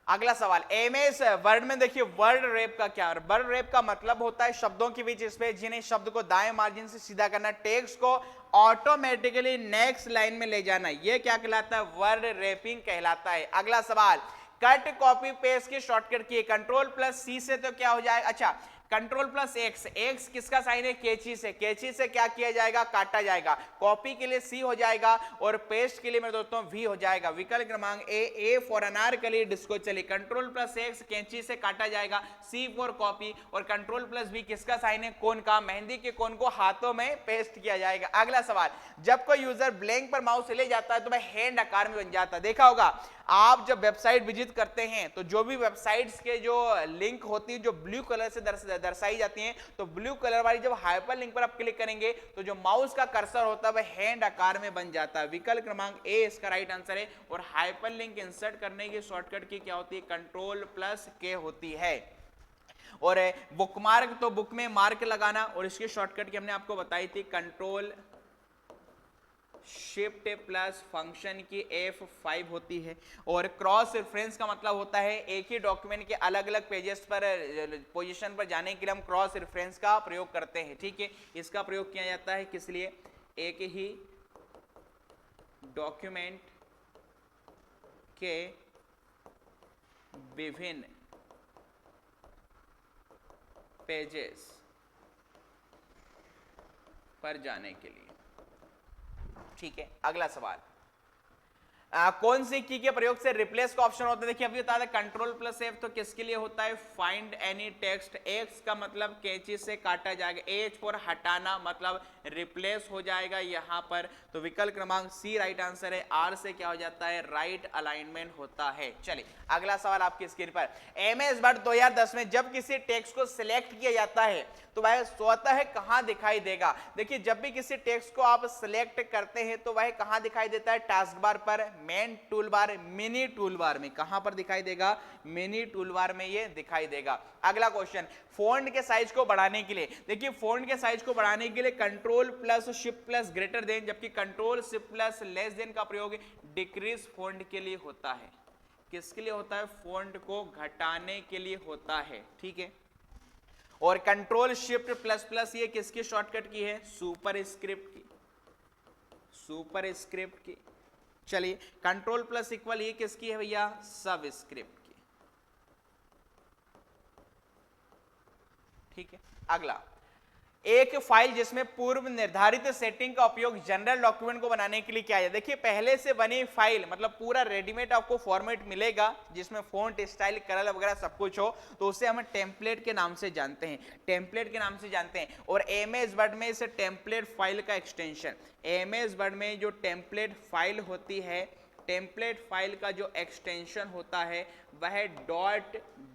अगला सवाल, एमएस वर्ड में देखिए वर्ड रैप का क्या, वर्ड रैप का मतलब होता है शब्दों के बीच स्पेस जिन्हें शब्द को दाएं मार्जिन से सीधा करना, टेक्स्ट को ऑटोमेटिकली नेक्स्ट लाइन में ले जाना, ये क्या कहलाता है, वर्ड रैपिंग कहलाता है। अगला सवाल, कट कॉपी पेस्ट की शॉर्टकट की, कंट्रोल प्लस सी से तो क्या हो जाएगा, अच्छा कंट्रोल प्लस एक्स, एक्स किसका साइन है, कैंची से, कैंची से क्या किया जाएगा, काटा जाएगा, कॉपी के लिए सी हो जाएगा और पेस्ट के लिए मेरे दोस्तों वी हो जाएगा। विकल्प क्रमांक ए फॉर अनारकली डिस्को चली, कंट्रोल प्लस एक्स कैंची से काटा जाएगा, सी फॉर कॉपी और कंट्रोल प्लस वी किसका साइन है, कोन का, मेहंदी के कोन को हाथों में पेस्ट किया जाएगा। अगला सवाल, जब कोई यूजर ब्लैंक पर माउस ले जाता है तो वह हैंड आकार में बन जाता है। देखा होगा आप जब वेबसाइट विजिट करते हैं तो जो भी वेबसाइट्स के जो लिंक होती है जो ब्लू कलर से दर्शाई जाती हैं, तो ब्लू कलर वाली जब हाइपर लिंक पर आप क्लिक करेंगे तो जो माउस का कर्सर होता है वह हैंड आकार में बन जाता है। विकल्प क्रमांक ए इसका राइट आंसर है। और हाइपर लिंक इंसर्ट करने की शॉर्टकट की क्या होती है, कंट्रोल प्लस के होती है। और बुकमार्क तो बुक में मार्क लगाना, और इसकी शॉर्टकट की हमने आपको बताई थी कंट्रोल शिफ्ट प्लस फंक्शन की F5 होती है। और क्रॉस रेफरेंस का मतलब होता है एक ही डॉक्यूमेंट के अलग अलग पेजेस पर पोजीशन पर जाने के लिए हम क्रॉस रेफरेंस का प्रयोग करते हैं, ठीक है। इसका प्रयोग किया जाता है किस लिए, एक ही डॉक्यूमेंट के विभिन्न पेजेस पर जाने के लिए, ठीक है। अगला सवाल, कौन सी की के प्रयोग से रिप्लेस का ऑप्शन होता है, देखिए अभी बता दें कंट्रोल प्लस एफ तो किसके लिए होता है, फाइंड एनी टेक्स्ट, एक्स का मतलब कैंची से काटा जाएगा, एच फॉर हटाना मतलब रिप्लेस हो जाएगा यहां पर, तो विकल्प क्रमांक सी राइट आंसर है। आर से क्या हो जाता है, राइट अलाइनमेंट होता है। चलिए अगला सवाल आपकी स्क्रीन पर, एमएस वर्ड 2010 में जब किसी टेक्स्ट को सिलेक्ट किया जाता है तो वह स्वतः कहां दिखाई देगा। देखिए जब भी किसी टेक्स्ट को आप सिलेक्ट करते हैं तो वह कहां दिखाई देता है, टास्क बार पर, main tool bar, mini tool bar में, कहां पर दिखाई देगा, मिनी टूल बार में ये दिखाई देगा। अगला क्वेश्चन, फॉन्ट के साइज को बढ़ाने के लिए, देखिए फॉन्ट के साइज को बढ़ाने के लिए control plus shift plus greater than, जबकि control shift plus less than का प्रयोग डिक्रीज फॉन्ट के लिए होता है। किसके लिए होता है, फॉन्ट को घटाने के लिए होता है, ठीक है। और कंट्रोल शिफ्ट प्लस प्लस ये किसकी शॉर्टकट की है, सुपर स्क्रिप्ट की, सुपर स्क्रिप्ट की। चलिए कंट्रोल प्लस इक्वल ये किसकी है भैया, सब स्क्रिप्ट की, ठीक है। अगला, एक फाइल जिसमें पूर्व निर्धारित सेटिंग का उपयोग जनरल डॉक्यूमेंट को बनाने के लिए किया जाए। देखिए पहले से बनी फाइल मतलब पूरा रेडीमेड आपको फॉर्मेट मिलेगा जिसमें फॉन्ट स्टाइल कलर वगैरह सब कुछ हो, तो उसे हम टेम्पलेट के नाम से जानते हैं, टेम्पलेट के नाम से जानते हैं। और एमएस वर्ड में इसे टेम्पलेट फाइल का एक्सटेंशन, एमएस वर्ड में जो टेम्पलेट फाइल होती है, टेम्पलेट फाइल का जो एक्सटेंशन होता है वह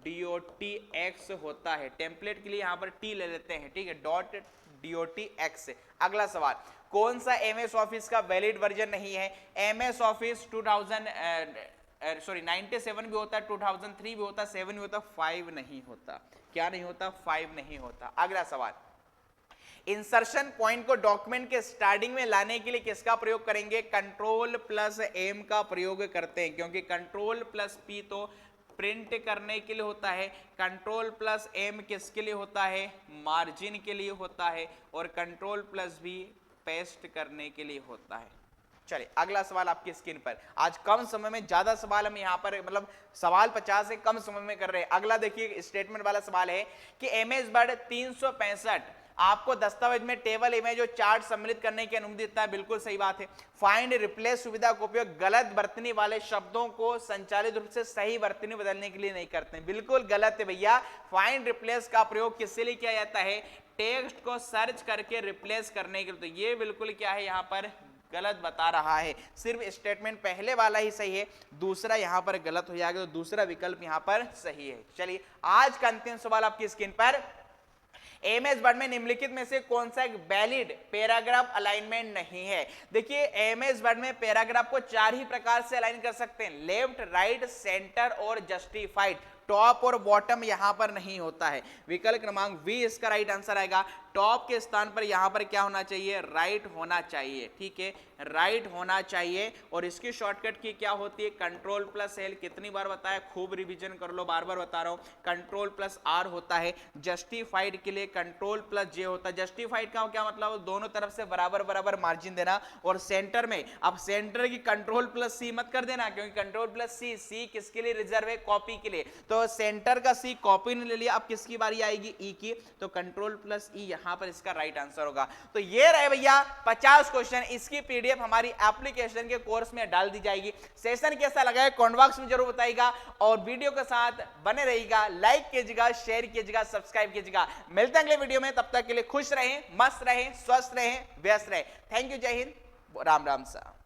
.dotx होता है। टेम्पलेट के लिए यहां पर टी ले लेते हैं, ठीक है, .dotx। अगला सवाल, कौन सा एमएस ऑफिस का वैलिड वर्जन नहीं है, एमएस ऑफिस 97 भी होता है, 2003 भी होता है, 7 भी होता है, 5 नहीं होता। क्या नहीं होता, 5 नहीं होता। अगला सवाल, इंसर्शन पॉइंट को डॉक्यूमेंट के स्टार्टिंग में लाने के लिए किसका प्रयोग करेंगे, कंट्रोल प्लस एम का प्रयोग करते हैं, क्योंकि कंट्रोल प्लस पी तो प्रिंट करने के लिए होता है, कंट्रोल प्लस एम किसके लिए होता है, मार्जिन के लिए होता है, और कंट्रोल प्लस भी पेस्ट करने के लिए होता है। चलिए अगला सवाल आपकी स्क्रीन पर, आज कम समय में ज्यादा सवाल हम यहाँ पर मतलब सवाल 50 से कम समय में कर रहे हैं। अगला देखिए स्टेटमेंट वाला सवाल है कि एमएस वर्ड 365 आपको दस्तावेज में टेबल, इमेज और चार्ट सम्मिलित करने की अनुमति देता है। बिल्कुल सही बात है। फाइंड रिप्लेस सुविधा का उपयोग गलत वर्तनी वाले शब्दों को संचालित रूप से सही वर्तनी बदलने के लिए नहीं करते हैं। बिल्कुल गलत है भैया। फाइंड रिप्लेस का प्रयोग किसके लिए किया जाता है, टेक्स्ट को सर्च करके रिप्लेस करने के लिए। तो ये बिल्कुल क्या है, यहाँ पर गलत बता रहा है। सिर्फ स्टेटमेंट पहले वाला ही सही है, दूसरा यहाँ पर गलत हो जाएगा, तो दूसरा विकल्प यहाँ पर सही है। चलिए आज का अंतिम सवाल आपकी स्क्रीन पर, एमएस वर्ड में निम्नलिखित में से कौन सा एक वैलिड पैराग्राफ अलाइनमेंट नहीं है। देखिए एमएस वर्ड में पैराग्राफ को 4 ही प्रकार से अलाइन कर सकते हैं, लेफ्ट, राइट, सेंटर और जस्टिफाइड। टॉप और बॉटम यहां पर नहीं होता है। विकल्प क्रमांक बी इसका राइट आंसर आएगा। टॉप के स्थान पर यहां पर क्या होना चाहिए, राइट होना चाहिए, ठीक है, राइट होना चाहिए। और इसकी शॉर्टकट की क्या होती है, कंट्रोल प्लस एल, कितनी बार बताया, खूब रिवीजन कर लो, बार बार बता रहा हूं, कंट्रोल प्लस आर होता है। जस्टिफाइड के लिए कंट्रोल प्लस जे होता है। जस्टिफाइड का क्या मतलब, दोनों तरफ से बराबर बराबर मार्जिन देना। और सेंटर में, अब सेंटर की कंट्रोल प्लस सी मत कर देना, क्योंकि कंट्रोल प्लस सी, सी किसके लिए रिजर्व है, कॉपी के लिए, तो सेंटर का सी कॉपी ने ले लिया, अब किसकी बारी आएगी, ई की, तो कंट्रोल प्लस ई यहां पर इसका राइट आंसर होगा। तो ये रहे भैया 50 क्वेश्चन, इसकी पीडीएफ हमारी एप्लीकेशन के कोर्स में डाल दी जाएगी। सेशन कैसा लगा है कमेंट बॉक्स में जरूर बताइएगा, और वीडियो के साथ बने रहिएगा, लाइक कीजिएगा, शेयर कीजिएगा, सब्सक्राइब कीजिएगा। मिलते हैं अगले वीडियो में, तब तक के लिए खुश रहें, मस्त रहें, स्वस्थ रहें, व्यस्त रहें। थैंक यू, जय हिंद, राम राम सा।